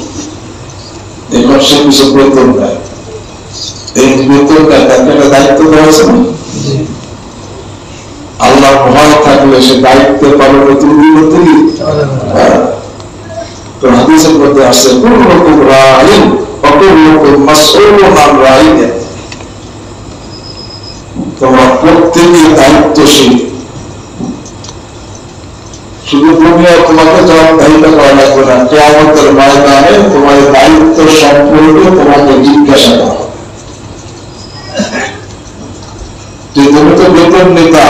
এখন সে কিছু বেতন নেয়, এই বেতন নেয়, তাকে একটা দায়িত্ব দেওয়া হয়েছে না। আল্লাহর ভয় থাকলে সে দায়িত্ব পালনে ত্রুটি করতে কি তো হাদিসের মধ্যে আসছে, কুল্লুকুম রাঈন ওয়া কুল্লুকুম মাসউলুন আন রাঈয়াতিহি, তোমরা প্রত্যেকেই দায়িত্বশীল। শুধু দুনিয়া তোমাকে জবাবদিহিতা করা লাগবে না, কিয়ামতের ময়দানে তোমার দায়িত্ব সম্পর্কে তোমাকে জিজ্ঞাসা করা হবে। যে তুমি তো বেতন নেতা,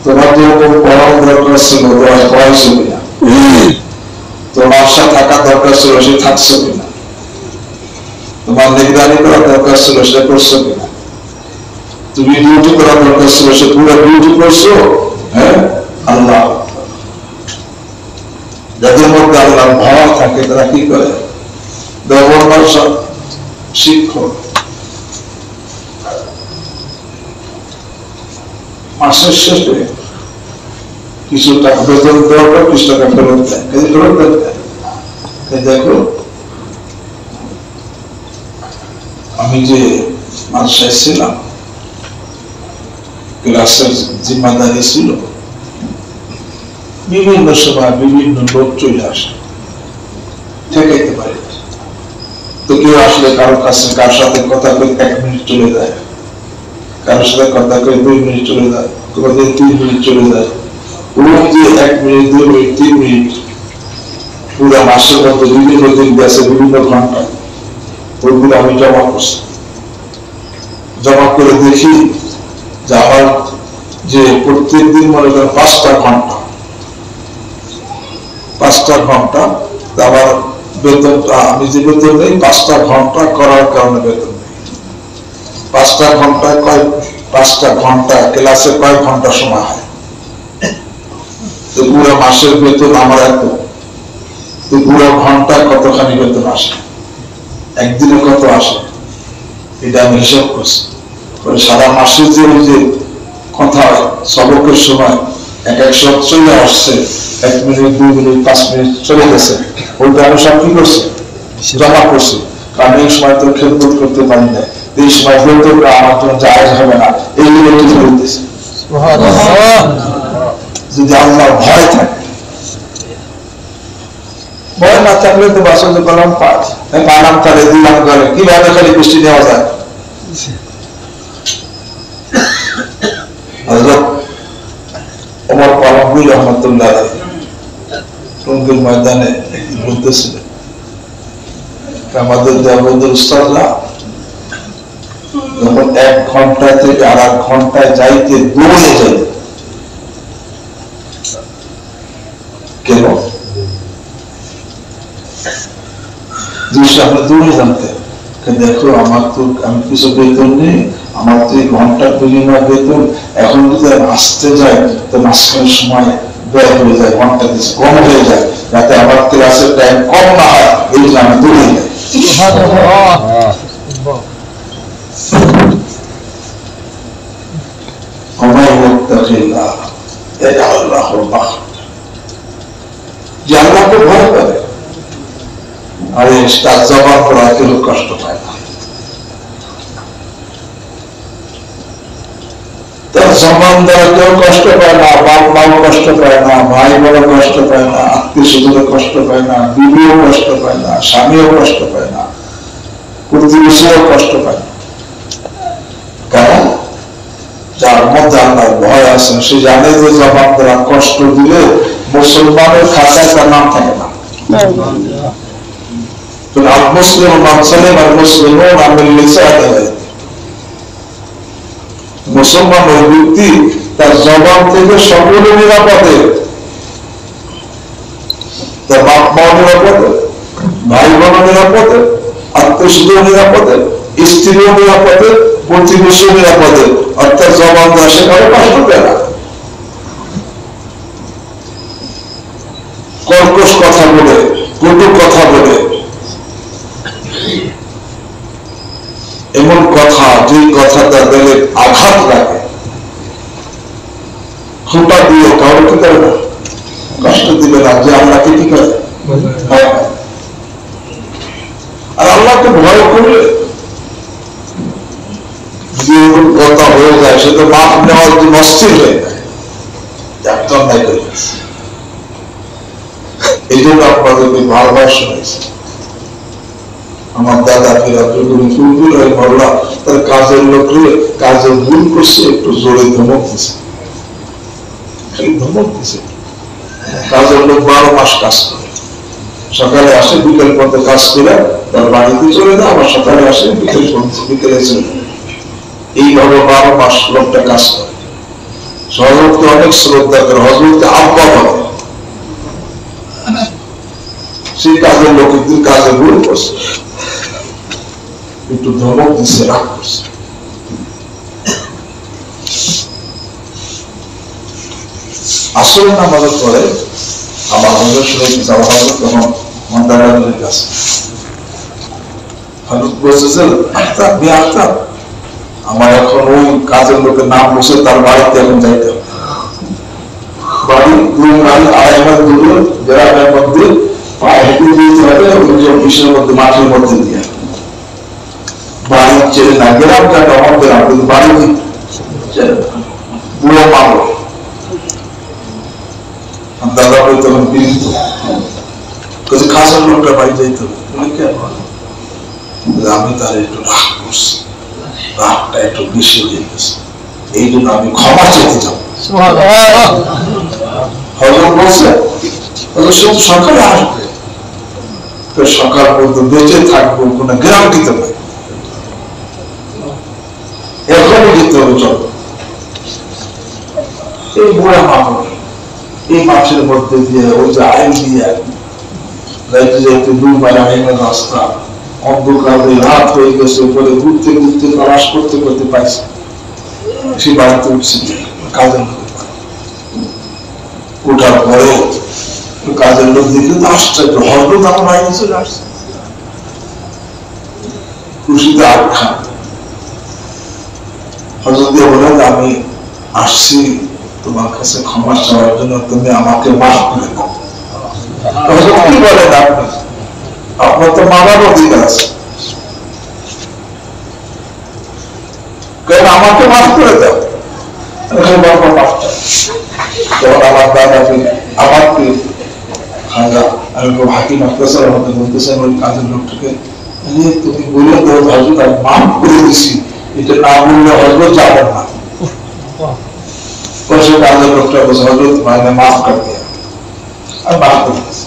তোমার যেরকম পড়ার দরকার ছিল পড়াইছো কিনা, তোমার আশা থাকা দরকার ছিল সে থাকছো কিনা, তোমার নিগরানি করা দরকার ছিল সে করছো কিনা, তুমি ডিউটি করা দরকার ছিল সে পুরো ডিউটি করছো। হ্যাঁ, আল্লাহ যাদের মধ্যে আল্লাহর ভয় থাকে তারা কি করে? গভর্নর শিক্ষক মাসের শেষে কিছু টাকা বেতন দেওয়ার, কিছু টাকা ফেরত দেয়, ফেরত দেয়। দেখো, আমি যে মাদ্রাসায় ছিলাম, ক্লাসের জিম্মাদারি ছিল, বিভিন্ন সময় বিভিন্ন লোক চলে আসে, ঠেকাইতে পারে। তো কেউ আসলে কারোর কাছে কার সাথে কথা কই 1 মিনিট চলে যায়, কারোর সাথে কথা কই 2 মিনিট চলে যায়, কোনোদিন 3 মিনিট চলে যায়। ওই যে 1 মিনিট 2 মিনিট 3 মিনিট পুরো মাসের মধ্যে বিভিন্ন দিন গেছে, বিভিন্ন ঘন্টা, ওইগুলো আমি জমা করছি। জমা করে দেখি যে আমার যে প্রত্যেক দিন মনে করেন 5টা ঘন্টা আমার বেতনটা, আমি যে বেতন নেই 5টা ঘন্টা করার কারণে বেতন নেই। 5টা ঘন্টা ক্লাসে কয় ঘন্টা সময় হয়, তো পুরো মাসের বেতন আমার এত, তো পুরো ঘন্টা কতখানি বেতন আসে, একদিনে কত আসে, এটা আমি হিসাব করছি। সারা মাসে যে ওই যে কথা সবকের সময় এক শব্দ চলে আসছে, 1 মিনিট 2 মিনিট 5 মিনিট চলে গেছে, ওইটা আমি সব কি করছি, জমা করছি। কারণ এই সময় তো খেদমত করতে পারি না, এই সময় বেতনটা আমার জন্য জায়েজ হবে না, এইগুলো ঠিক বলতেছে। যদি আল্লাহর ভয় থাকে, ভয় না থাকলে তো বাসন করলাম পালাম তাহলে দিলাম করে কিভাবে খালি পুষ্টি নেওয়া যায়। ওমর ফারুক রহমতুল্লাহ টঙ্গীর ময়দানে বলতেছিলেন, আমাদের দেওবন্দের উস্তাদরা যখন 1 ঘন্টা থেকে আর 1 ঘন্টায় যাইতে দৌড়ে যায়, কেন আমরা দৌড়ে জানতে, দেখো আমার তো, আমি কিছু বেতন নেই, আমার তো এই ঘন্টার বিনিময় বেতন, এখন যদি আসতে যায় তো মাঝখানের সময় ব্যয় হয়ে যায়, ঘন্টা কম হয়ে যায়, যাতে আমার ক্লাসের টাইম কম না হয়, এই জন্য আমি দৌড়ে যাই। যে আল্লাহকে ভয় করে আর তার জবাব করা কেউ কষ্ট পায় না, তার জবান দ্বারা কেউ কষ্ট পায় না, বাপ মাও কষ্ট পায় না, ভাই বড় কষ্ট পায় না, আত্মীয় স্বজনও কষ্ট পায় না, বিবিও কষ্ট পায় না, স্বামীও কষ্ট পায় না, প্রতিবেশীও কষ্ট পায় না। কারণ যার মধ্যে আল্লাহর ভয় আছে, সে জানে যে জবান দ্বারা কষ্ট দিলে মুসলমানের খাতায় তার নাম থাকে না। মুসলমান ওই ব্যক্তি তার জবান থেকে সকলে নিরাপদে, তার বাপ মা নিরাপদে, ভাই বোন নিরাপদে, আত্মীয় স্বজন নিরাপদে, স্ত্রীও নিরাপদে, প্রতিবেশী নিরাপদে, অর্থাৎ জবান দেওয়া সে কারো কষ্ট দেয় না। কর্কশ কথা বলে, কটু কথা বলে, এমন কথা যে কথাটা দিলে আঘাত লাগে, খোঁটা দিয়ে কারো কি করে না, কষ্ট দিবে না, যে আল্লাহকে কি করে, আর আল্লাহকে ভয় করলে যে কথা হয়ে যায়, সে তো মাপ নেওয়ার জন্য অস্থির হয়ে যায়, অন্যায় করে। এই জন্য আপনাদেরকে বারবার শুনেছি, আমার দাদা তার কাজের লোকরে কাজের ভুল করছে, একটু জোরে ধমক দিছে, ধমক দিছে। কাজের লোক 12 মাস কাজ করে, সকালে আসে বিকেল পর্যন্ত কাজ করে তার বাড়িতে চলে যায়, আবার সকালে আসে বিকেলে চলে যায়, এইভাবে 12 মাস লোকটা কাজ করে। হযরতকে অনেক শ্রদ্ধা করে, হযরতকে আব্বা বলে। সেই কাজের লোক একদিন কাজে ভুল করছে, একটু ধমক দিচ্ছে, রাগ করছে। আসলে নামাজের পরে আমার হজরত শুনে যাওয়া হবে, তখন মন্দারের কাছে বলছে, আমার এখন ওই কাজের লোকের নাম বসে তার বাড়িতে এখন যাইতে হবে। বাড়ি 2 মাইল 2.5 মাইল দূরে, গ্রামের মধ্যে পায়ে হেঁটে যেতে হবে, ওই অফিসের মধ্যে, মাঠের মধ্যে দিয়ে। বাড়ি ছেড়ে না, গ্রাম যাকে আমার গ্রাম, কিন্তু বাড়ি বুড়ো পাবো। দাদা বই তখন বিরুদ্ধ কাজের লোকটা বাড়ি যাইতে হবে, আমি তার একটু রাগ করছি, রাগটা একটু বেশি হয়ে গেছে, এই জন্য আমি ক্ষমা চেতে যাব। হযরত বলছে সকালে আসবে, সকাল পর্যন্ত বেঁচে থাকবো কোনো গ্যারান্টি তো নাই, এখনই যেতে হবে। চল এই বুড়া মানুষ এই মাছের মধ্যে দিয়ে ওই যে আইন দিয়ে যাইতে যাইতে 2 মাইল আইনের রাস্তা, অন্ধকারে রাত হয়ে গেছে, উপরে ঘুরতে ঘুরতে প্রবাস করতে করতে পাইছে, সে বাড়িতে উঠছে কাজের লোক, ওঠার পরে কাজের লোক দেখলে তো আশ্চর্য, হঠাৎ আমার আইনে চলে আসছে, খুশিতে আট খান। হযরত দিয়ে বলেন আমি আসছি তোমার কাছে ক্ষমা চাওয়ার জন্য, তুমি আমাকে মাফ করে দাও। কি বলেন আপনি? আপনার তো মারার অধিকার আছে, আমাকে মাফ করে দাও। তখন আমার দাদাকে আমার খাজা আমি হাকিম আখতাসার আমাকে বলতেছেন ওই কাজের লোকটাকে, তুমি বলে দাও হযরত আমি মাফ করে দিছি, এটা না বললে হযরত যাবেন না। কাজের লোকটা বলছে হযরত মানে মাফ করে দিয়া, আর মাফ করে দিয়েছি।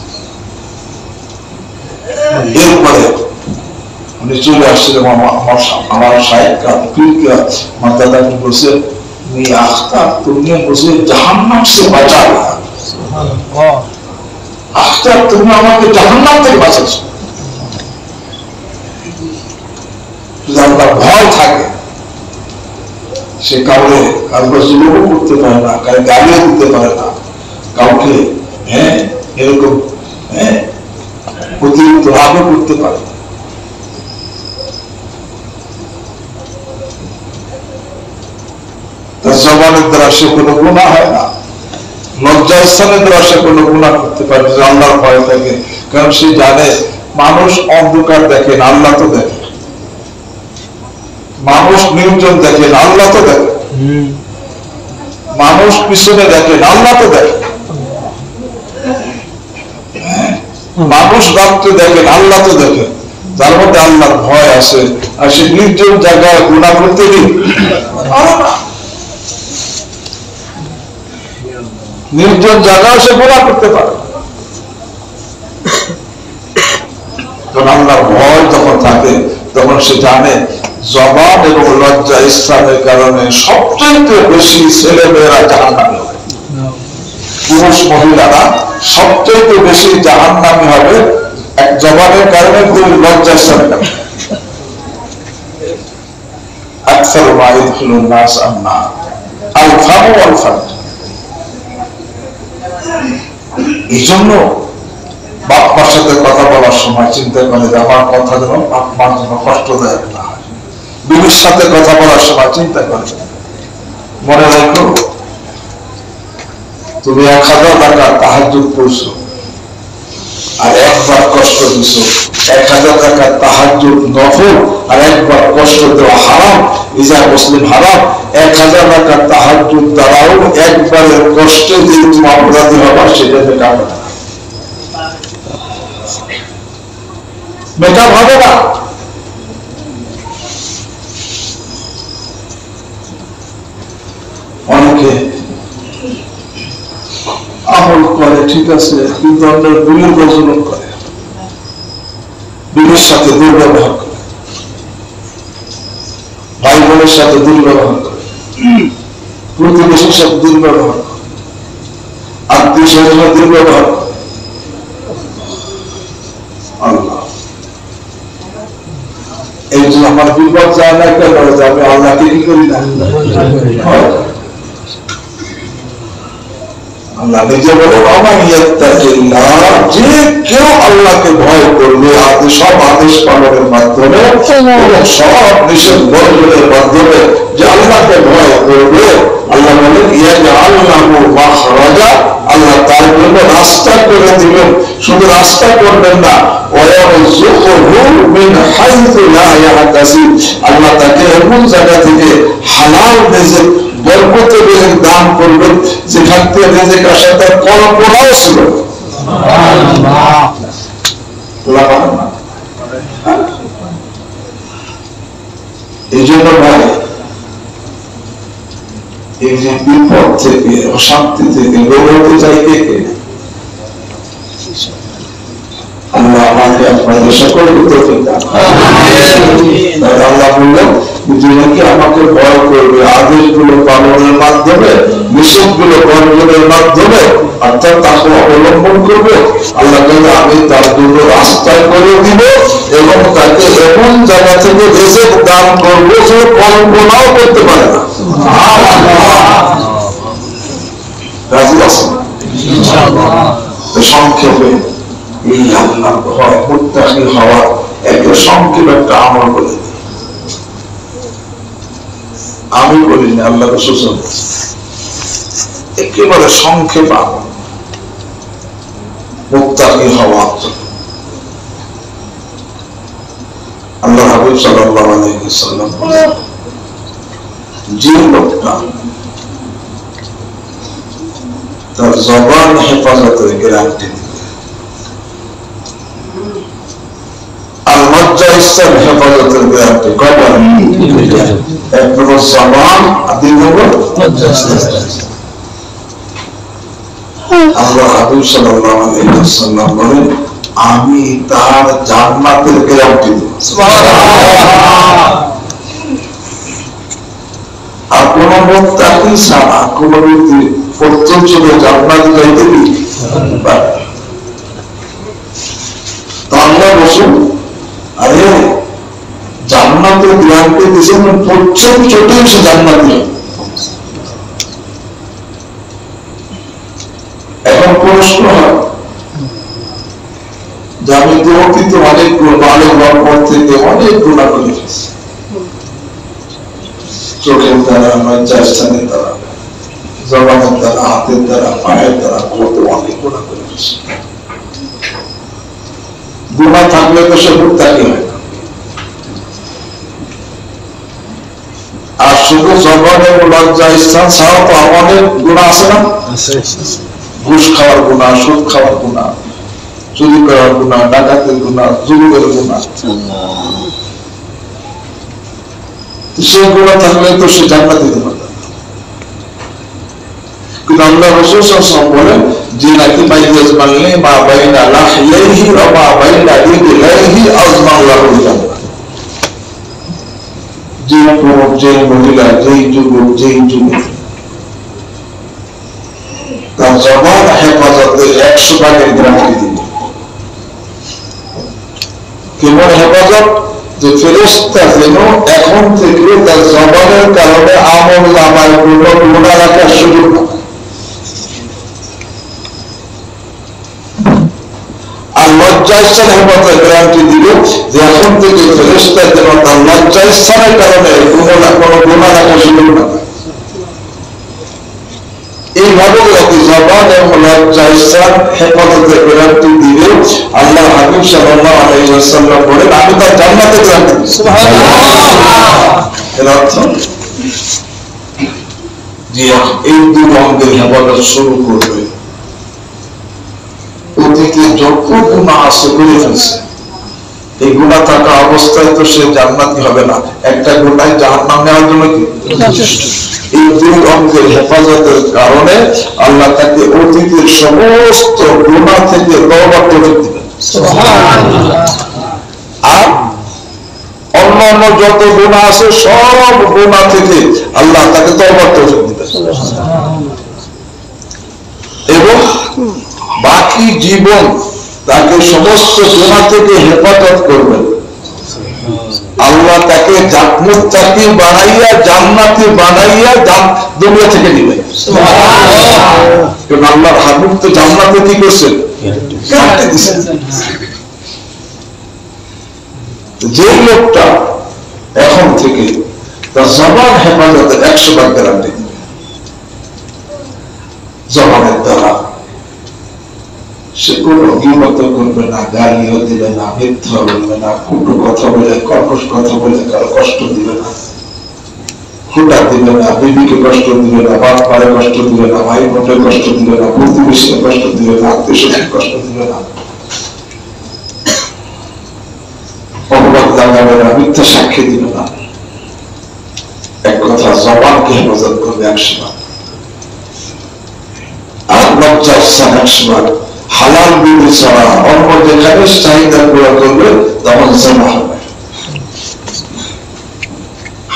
এরপরে উনি চলে আসছিলেন আমার সাহেবকে আমার দাদাকে বলছে আখতার তুমি বসে জাহান্নাম সে বাঁচাবে, আখতার তুমি আমাকে জাহান্নাম থেকে বাঁচাচ্ছ। আপনার ভয় থাকে, সে কাউকে কাউকে জুলুমও করতে পারে না, কাউকে গালিও দিতে পারে না, কাউকে এরকম অতিরিক্ত রাগও করতে পারে না। তার জবানের দ্বারা সে কোনো গুনাহ হয় না, লজ্জাস্থানের দ্বারা সে কোনো গুনাহ করতে পারে না, আল্লাহর ভয় থাকে। কারণ সে জানে মানুষ অন্ধকার দেখেন, আল্লাহ তো দেখে, মানুষ নির্জন দেখেন, আল্লাহ তো দেখে, মানুষ পিছনে দেখেন, আল্লাহ তো দেখে, মানুষ রাত্রে দেখেন, আল্লাহ তো দেখেন। যার মধ্যে আল্লাহর ভয় আছে আর সে নির্জন জায়গায় গুনাহ করতে দিন, নির্জন জায়গায় সে গুনাহ করতে পারে। যখন আল্লাহর ভয় যখন থাকে তখন সে জানে জবান এবং লজ্জা ইসলামের কারণে সবচেয়ে বেশি ছেলে মেয়েরা জাহান্নামী হবে, পুরুষ মহিলারা সবচেয়ে বেশি জাহান্নামী হবে এক জবানের কারণে, লজ্জা ইসলামের কারণে। আকসারু মা ইয়াদখুলুন নাস আন-নার আল ফাম ওয়াল ফারজ। এই জন্য বাপ মার সাথে কথা বলার সময় চিন্তা করে যে আমার কথা যেন বাপ মার জন্য কষ্টদায়ক না হয়। বিবির সাথে কথা বলার সময় চিন্তা করে মনে রাখো তুমি 1000 টাকা তাহাজ্জুদ পড়ছো আর একবার কষ্ট দিছো, 1000 টাকা তাহাজ্জুদ নফল আর একবার কষ্ট দেওয়া হারাম, ইজা মুসলিম হারাম। 1000 টাকা তাহাজ্জুদ দ্বারাও একবারের কষ্টে যে তুমি অপরাধী হবা সেটা মেকআপ হবে না। অনেকে আমল করে ঠিক আছে, কিন্তু আপনার বিয়ের প্রচলন করে, বিবির সাথে দুর্ব্যবহার করে, ভাই বোনের সাথে দুর্ব্যবহার করে, প্রতিবেশীর সাথে দুর্ব্যবহার করে, আত্মীয় স্বজনের সাথে দুর্ব্যবহার করে। আল্লাহ এই জন্য আমার বিপদ যায় না কেন, আমি আল্লাহকে কি করি না। আল্লাহ নিজে বলে যে কেউ আল্লাহকে ভয় করবে সব আদেশ পালনের মাধ্যমে এবং সব নিষেধ বর্জনের মাধ্যমে যে আল্লাহকে ভয় করবে, আল্লাহ বলেন আল্লাহ তার জন্য রাস্তা করে দিবেন। শুধু রাস্তা করবেন না, আল্লাহ তাকে এমন জায়গা থেকে হালাল রিজিক বরকতে রিজিক দান করবেন যেখান থেকে রিজিক আসা তার কল্পনাও ছিল না। এই জন্য ভাই এই যে বিপদ থেকে অশান্তি থেকে বেরোতে চাই কে কে? আল্লাহ আমাকে আপনাদের সকলকে তৌফিক দান করুন। আল্লাহ বললেন যিনি কি আমাকে ভয় করবে আদেশগুলো পালনের মাধ্যমে, নিষেধগুলো বর্জনের মাধ্যমে, অর্থাৎ তাকে অবলম্বন করবে, আল্লাহ বলে আমি তার জন্য রাস্তায় করে দিব এবং তাকে এমন জায়গা থেকে রিজিক দান করবো যে কল্পনাও করতে পারে না। রাজি আছেন? সংক্ষেপে এই আল্লাহর ভয় মুত্তাকি হওয়া একটা সংক্ষেপ একটা আমল বলে আমি বলিনি, আল্লাহ রাসূল একেবারে সংক্ষেপ আমল মুত্তাকি হওয়া। আল্লাহ হাবিব সাল্লাল্লাহু আলাইহি ওয়াসাল্লাম যে লোকটা তার জবান হেফাজতের গ্যারান্টি আর লজ্জা ইসলাম হেফাজতের গ্যারান্টি কয়টা? এক নম্বর জবান, আর দুই নম্বর লজ্জা ইসলাম। আল্লাহ হাবিব সাল্লাল্লাহু আলাইহি ওয়াসাল্লাম বলেন আমি তার জান্নাতের গ্যারান্টি দেব। আর কোন মুত্তাকি ছাড়া কোন ব্যক্তি প্রত্যক্ষ জান্নাতে যাইতে পারে? আল্লাহ রাসূল আরে জান্নাতের গ্যারান্টি দিয়েছেন, প্রত্যক্ষ সে জান্নাতে। এখন প্রশ্ন হয় যে আমি তো অতীত অনেক পর থেকে অনেক গুণা করে ফেলেছি, চোখের দ্বারা, লজ্জাস্থানের দ্বারা, জবানের দ্বারা, হাতের দ্বারা, পায়ের দ্বারা, কত অনেক গুণা করে ফেলেছি। গুণা থাকলে তো সে মুত্তাকি হয় না। আর শুধু জবান এবং লজ্জা স্থান ছাড়াও তো অনেক গুণা আছে না? ঘুষ খাওয়ার গুণা, সুদ খাওয়ার গুণা, চুরি করার গুণা, ডাকাতের গুণা, জুলুমের গুণা। সেই গুণা থাকলে তো সে জান্নাতে যেতে পারত। কিন্তু আল্লাহ রাসূল সাল্লাল্লাহু আলাইহি ওয়াসাল্লাম বলেন যে নাকি মাইয়াজ মানলে মা বাইনা লাহইহি ওয়া মা বাইনা রিজলাইহি আযমান লাহুল জান্নাহ। যে পুরুষ, যে মহিলা, যেই যুবক, যেই যুবতী তার জবান হেফাজতে 100 ভাগের গ্যারান্টি দিবে। কেমন হেফাজত? যে ফেরেশতা যেন এখন থেকে তার জবানের কারণে আমল নামায় কোনো গুনাহ রাখার সুযোগ না। আর লজ্জা স্থান হেফাজতের গ্যারান্টি দিবে যে এখন থেকে ফেরেশতা যেন তার লজ্জা স্থানের কারণে কোনো গুনাহ রাখার সুযোগ না। এইভাবে জবান এবং লজ্জা স্থান হেফাজতের গ্যারান্টি দিবে আল্লাহ হাবিব সাল্লাল্লাহু আলাইহি ওয়াসাল্লাম বলেন আমি তার জান্নাতের গ্যারান্টি দিই। সুবহানাল্লাহ। এর অর্থ যে এই দুই অঙ্গের হেফাজত শুরু করবে, অতীতে যত গুনাহ আছে করে ফেলছে, এই গুনাহ থাকা অবস্থায় তো সে জান্নাতি হবে না, একটা গুনাহ জাহান্নাম নেওয়ার জন্য কি যথেষ্ট। এই দুই অঙ্গের হেফাজতের কারণে আল্লাহ তাকে অতীতের সমস্ত গুনাহ থেকে তওবার তৌফিক দিবেন। সুবহানাল্লাহ। আর অন্যান্য যত গুনাহ আছে সব গুনাহ থেকে আল্লাহ তাকে তওবার তৌফিক দিবেন। এবং বাকি জীবন তাকে সমস্ত গুনাহ থেকে হেফাজত করবেন। আল্লাহ তাকে মুত্তাকি বানাইয়া জান্নাতি বানাইয়া দুনিয়া থেকে দিবেন। কারণ আল্লাহর হাবিব তো জান্নাতে কি করছেন? গ্যারান্টি দিয়েছেন। যে লোকটা এখন থেকে তার জবান হেফাজতে 100 ভাগ গ্যারান্টি দিবে, জবানের দ্বারা সে কোনো গীবত করবে না, গালিও দিবে না, মিথ্যা বলবে না, কটু কথা বলে, কর্কশ কথা বলে কারো কষ্ট দিবে না, খোঁটা দিবে না, বিবিকে কষ্ট দিবে না, বাপ মারে কষ্ট দিবে না, ভাই বোনকে কষ্ট দিবে না, প্রতিবেশীকে কষ্ট দিবে না, আত্মীয় স্বজনকে কষ্ট দিবে না, অপবাদ লাগাবে না, মিথ্যা সাক্ষী দিবে না। আমাকে হেফাজত করবে 100 বার, আর লজ্জা স্থান 100 বার। হালাল বিবি ছাড়া অন্য যেখানে চাহিদা পুরো করবে তখন জেনা হবে।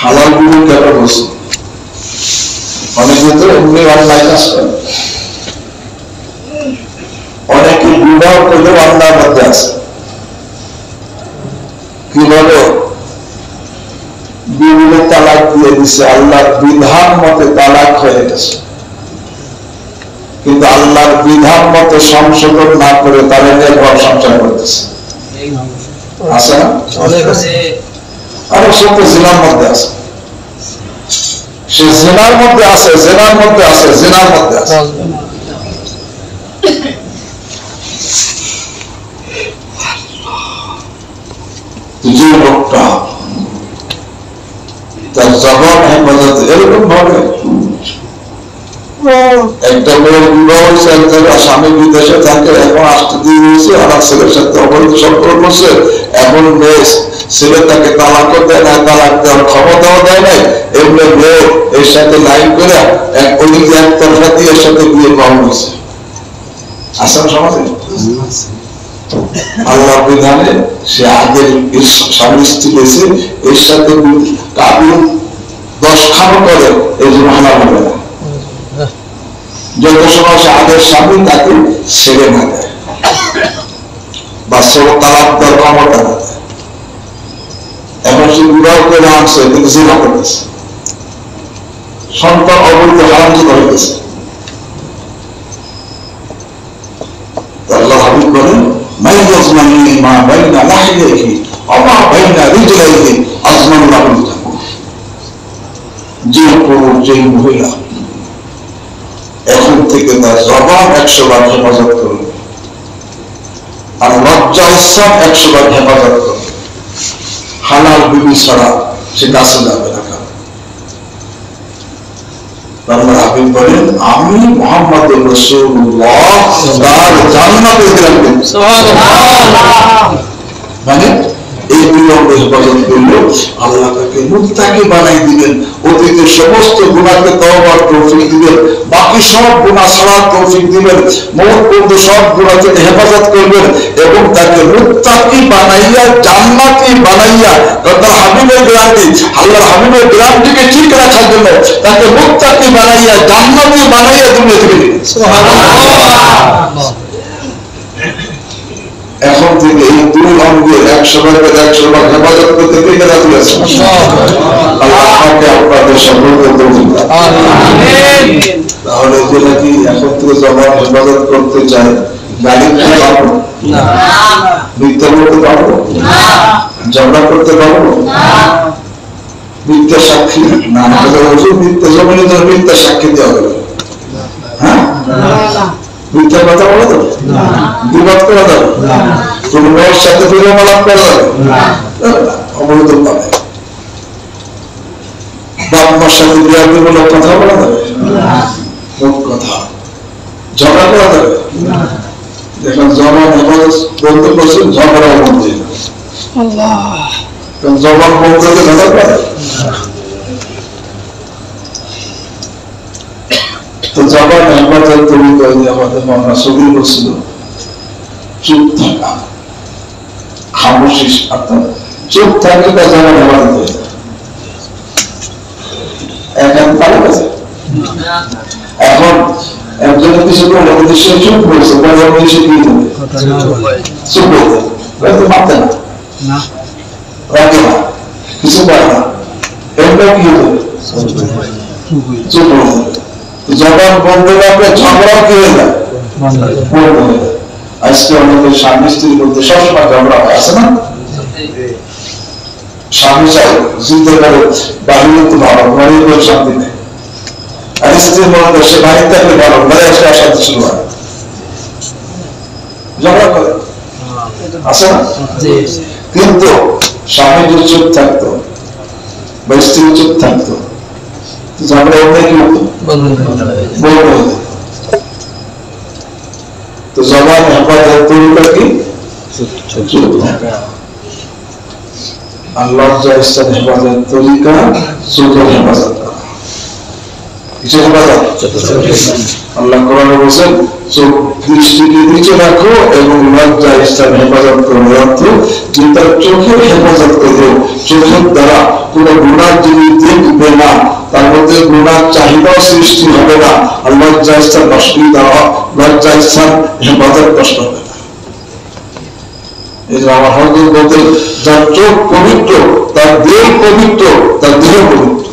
হালাল বিবি কেন বলছে? অনেকে তো এমনি অন্যায় কাজ করে, অনেকে বিবাহ করলেও অন্যায় মধ্যে আছে। কি বলে বিবিকে তালাক দিয়ে দিছে, আল্লাহর বিধান মতে তালাক হয়ে গেছে, কিন্তু আল্লাহর বিধান মতে সংশোধন না করে তারা নিয়ে ঘর সংসার করতেছে। আছে না? আরো সত্য জিনার মধ্যে আছে, সে জিনার মধ্যে আছে, জিনার মধ্যে আছে, জিনার মধ্যে আছে। যে লোকটা তার জবান হেফাজত এরকম ভাবে, একটা মেয়ের বিবাহ হয়েছে, এক জায়গায় স্বামী বিদেশে থাকে, এখন আসতে দিয়ে দিয়েছে, আর ছেলের সাথে অবৈধ সম্পর্ক করছে, এখন মেয়ে ছেলে তাকে তালাকও দেয় না, তালাক দেওয়ার ক্ষমতাও দেয় নাই, এমনি মেয়ে এর সাথে লাইন করে এক অলিকে একতরফা দিয়ে এর সাথে বিয়ে করা হয়েছে। আসেন সমাজে আল্লাহ বিধানে সে আগের স্বামী স্ত্রী এসে এর সাথে কাবিল 10 খানো করে, এই জন্য হালাল হবে না। যত সময় সে আগের স্বামী তাকে ছেড়ে না দেয় বা তালাক দেওয়ার ক্ষমতা না দেয়, এখন সে বিবাহ করে আনছে কিন্তু জিনা করতেছে, সন্তান অবৈধ হারামজাদা হয়ে গেছে। আল্লাহ হাবিব বলেন মাই ইয়াজমানি মা বাইনা লাহিয়াহি ওয়া বাইনা রিজলাইহি আজমানুল্লাহু তাআলা। যে পুরুষ, যে মহিলা এখন থেকে তার জবান 100 বার হেফাজত করবে, আর লজ্জা স্থান 100 বার হেফাজত করবে, হালাল বিবি ছাড়া সে কাছে যাবে না। আল্লাহ হাবিব বলেন আমি মুহাম্মদ রাসূলুল্লাহ তার জান্নাতে দিলাম। সুবহানাল্লাহ। মানে এই বিলম্ব হেফাজত করলে আল্লাহ তাকে মুত্তাকি বানাই দিবেন, অতীতের সমস্ত গুনাহকে তওবার তৌফিক দিবেন, বাকি সব গুনাহ ছাড়ার তৌফিক দিবেন, মওত পর্যন্ত সব গুনাহ থেকে হেফাজত করবেন এবং তাকে মুত্তাকি বানাইয়া জান্নাতি বানাইয়া তার হাবিবের গ্যারান্টি, আল্লাহর হাবিবের গ্যারান্টিকে ঠিক রাখার জন্য তাকে মুত্তাকি বানাইয়া জান্নাতি বানাইয়া দুনিয়া থেকে দিবেন। সুবহানাল্লাহ। এখন থেকে এই 2 অঙ্গের 100 বার হেফাজত করতে পেরে রাখতে আছে। আল্লাহ আমাকে আপনাদের সকলকে তৌফিক দান। আমিন। তাহলে যে নাকি এখন থেকে জবান হেফাজত করতে চায়, গালি করতে পারবো না, মিথ্যা বলতে পারবো না, ঝগড়া করতে পারবো না, মিথ্যা সাক্ষী না, মিথ্যা জমিনে ধরে মিথ্যা সাক্ষী দেওয়া হবে, হ্যাঁ মিথ্যা কথা বলা যাবে, বিবাদ করা যাবে, কোন মেয়ের সাথে বিরোধ করা যাবে, অবরোধ পাবে, বাপ মার সাথে বিয়াদবিমূলক কথা বলা যাবে, মোট কথা ঝগড়া করা যাবে। দেখেন জবান হেফাজত বলতে বলছে, ঝগড়াও বলছে, জবান বলতে ঝগড়া করে। তো জবান হেফাজত তৈরি করে আমাদের মামলা সবই বলছিল চুপ থাকা, খামোশি, অর্থাৎ চুপ থাকলে তা জবান হেফাজত হয়ে যায়। এখন একজনের কিছু বলে উদ্দেশ্যে চুপ বলছে, বলে উদ্দেশ্যে কি বলবে, চুপ বলতে হয়তো মানতে না, রাখে না, কিছু পারে না, এটাও কি হবে, চুপ বলতে। জবান বন্ধ রাখলে ঝগড়াও কি হয়ে যায়, বন্ধ হয়ে যায়। আজকে আমাদের স্বামী স্ত্রীর মধ্যে সবসময় ঝগড়া হয়, আছে না? স্বামী চাই যুদ্ধ করে বাহিরে তো ভালো, ঘরে করে শান্তি নেই, আর স্ত্রীর মধ্যে সে বাড়িতে থাকলে ভালো, ঘরে আসলে অশান্তি শুরু হয়, ঝগড়া করে, আছে না? কিন্তু স্বামী যদি চুপ থাকতো বা স্ত্রী চুপ থাকতো, ঝগড়া ওটাই কি হতো, বলবো। তো জবান হেফাজত তরিকা কি, চুপ থাকা। আর লজ্জা স্থান হেফাজত তরিকা চোখের হেফাজত করা। কিসের হেফাজত? আল্লাহ কোরআনে বলেছেন চোখ দৃষ্টিকে নিচে রাখো এবং লজ্জা স্থান হেফাজত করো, অর্থ যে তার চোখের হেফাজত করো, চোখের দ্বারা কোনো গুনাহ যিনি দেখবে না, তার মধ্যে গুনাহ চাহিদাও সৃষ্টি হবে না, আর লজ্জা স্থান অসুবিধা, লজ্জা স্থান হেফাজত কষ্ট হবে না। এই যে আমার হজরত বলতেন যার চোখ পবিত্র তার দেহ পবিত্র, তার দেহ পবিত্র।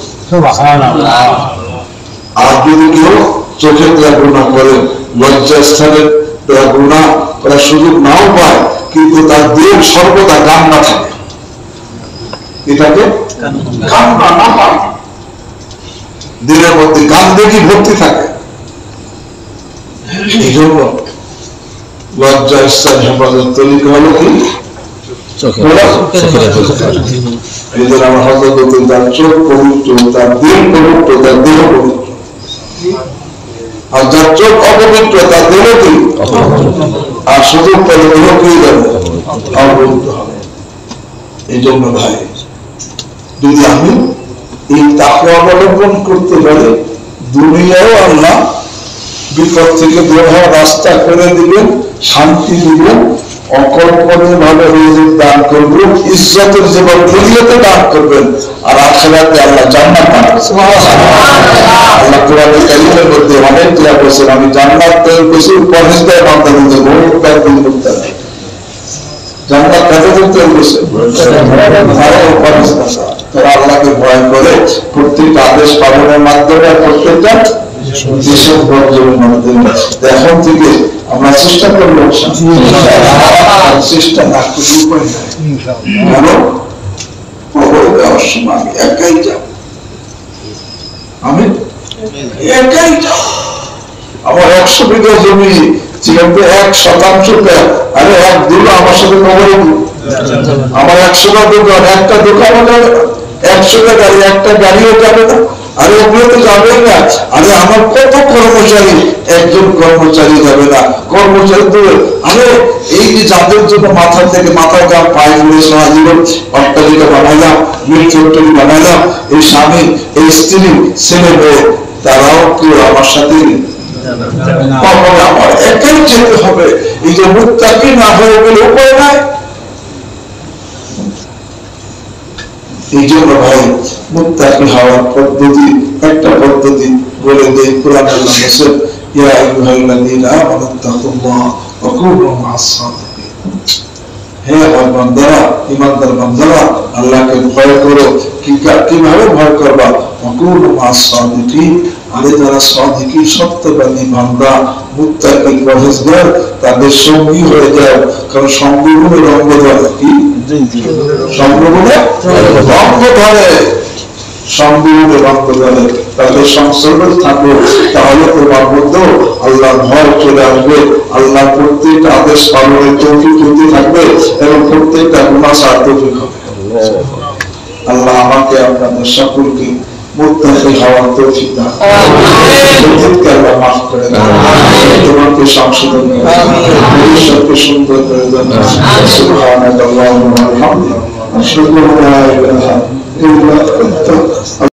আর যদি কেউ চোখের দ্বারা গুনাহ করে, লজ্জা স্থানের দ্বারা গুনাহ করার সুযোগ নাও পায়, কিন্তু তার দেহ সর্বদা কান্না থাকে, এটাকে কান্না না পায়, দিনের মধ্যে কান্দে কি ভর্তি থাকে। এই জন্য লজ্জা স্থান হেফাজত তরিকা হলো কি? এই জন্য আমার হযরত তার চোখ পবিত্র, তার দিল পবিত্র, তার দেহ পবিত্র। আর যার চোখ অপবিত্র তার দেহ কি? আর সুযোগ পেলে দেহ কি যাবে? অপবিত্র হবে। এই জন্য ভাই, যদি আমি এই তাকওয়া অবলম্বন করতে পারি, দুনিয়াও আল্লাহ বিপদ থেকে বের হওয়ার রাস্তা করে দিবেন, শান্তি দিবেন, অকল্পনীয় ভাবে রিজিক দান করবেন, ইজ্জতের জীবন দুনিয়াতে দান করবেন, আর আখিরাতে আল্লাহ জান্নাত দান করবেন। আল্লাহ কোরআনে কারীমের মধ্যে অনেক জায়গা বলেছেন আমি জান্নাত তৈরি করছি পরহেজগার বান্দাদের জন্য, মুত্তাকিন বিল মুত্তাকিন। জান্নাত কাদের তৈরি করছে? তারা আল্লাহকে ভয় করে প্রত্যেকটা আদেশ পালনের মাধ্যমে, প্রত্যেকটা দেশের বর্জনের মাধ্যমে। এখন থেকে আমরা চেষ্টা করবো, চেষ্টা না করলে উপায় নাই। কেন কবরে যাওয়ার সময় আমি একাই যাব, আমি একাই যাব। আমার 100 বিঘা জমি, যেহেতু 1% আরে 1 দুলো আমার সাথে কবরে দিব। আমার 100টা দোকান, একটা দোকানও যাবে না, 100টা গাড়ি, একটা গাড়িও যাবে না, আরে ওগুলো তো যাবেই না। আরে আমার কত কর্মচারী, একজন কর্মচারী যাবে না, কর্মচারী তো আরে এই যে যাদের জন্য মাথা থেকে মাথার গাম পায়ে ধরে সারা জীবন অট্টালিকা বানাইলাম, মৃত্যুট্টালি বানাইলাম, এই স্বামী, এই স্ত্রী, ছেলে মেয়ে, তারাও কেউ আমার সাথে আমার একাই যেতে হবে। এই যে মুত্তাকি না হয়ে গেলে উপায় নাই। এই জন্য ভাই মুত্তাকি হওয়ার পদ্ধতি, একটা পদ্ধতি বলে দেই। কোরআন আল্লাহ বলেছেন ইয়া আইয়ুহাল্লাযীনা আমানুত্তাকুল্লাহ ওয়া কুনু মা'আস সাদিকিন। হে আমার বান্দারা, ঈমানদার বান্দারা, আল্লাহকে ভয় করো। কিভাবে ভয় করবা? ওয়া কুনু মা'আস সাদিকিন, আরে যারা সাদিকি, সত্যবাদী বান্দা, মুত্তাকি, পরহেজগার, তাদের সঙ্গী হয়ে যাও। কারণ সঙ্গগুলো রঙ্গ ধরে, কি সঙ্গগুলো রঙ্গ ধরে, সঙ্গগুলো রঙ্গ ধরে, তাদের সংসর্গে থাকো, তাহলে তোমার মধ্যেও আল্লাহর ভয় চলে আসবে। আল্লাহ প্রত্যেকটা আদেশ পালনের তৌফিক হতে থাকবে এবং প্রত্যেকটা গুনাহ ছাড়ার তৌফিক হবে। আল্লাহ আমাকে আপনাদের সকলকে মুত্তাকি হওয়ার তৌফিক দান করুন, মাফ করে দান, তোমাকে সংশোধন করে দান, ভবিষ্যৎকে সুন্দর করে দান। সুবহানাল্লাহি ওয়া বিহামদিহি, আশহাদু আল্লা ইলাহা ইল্লা আনতা।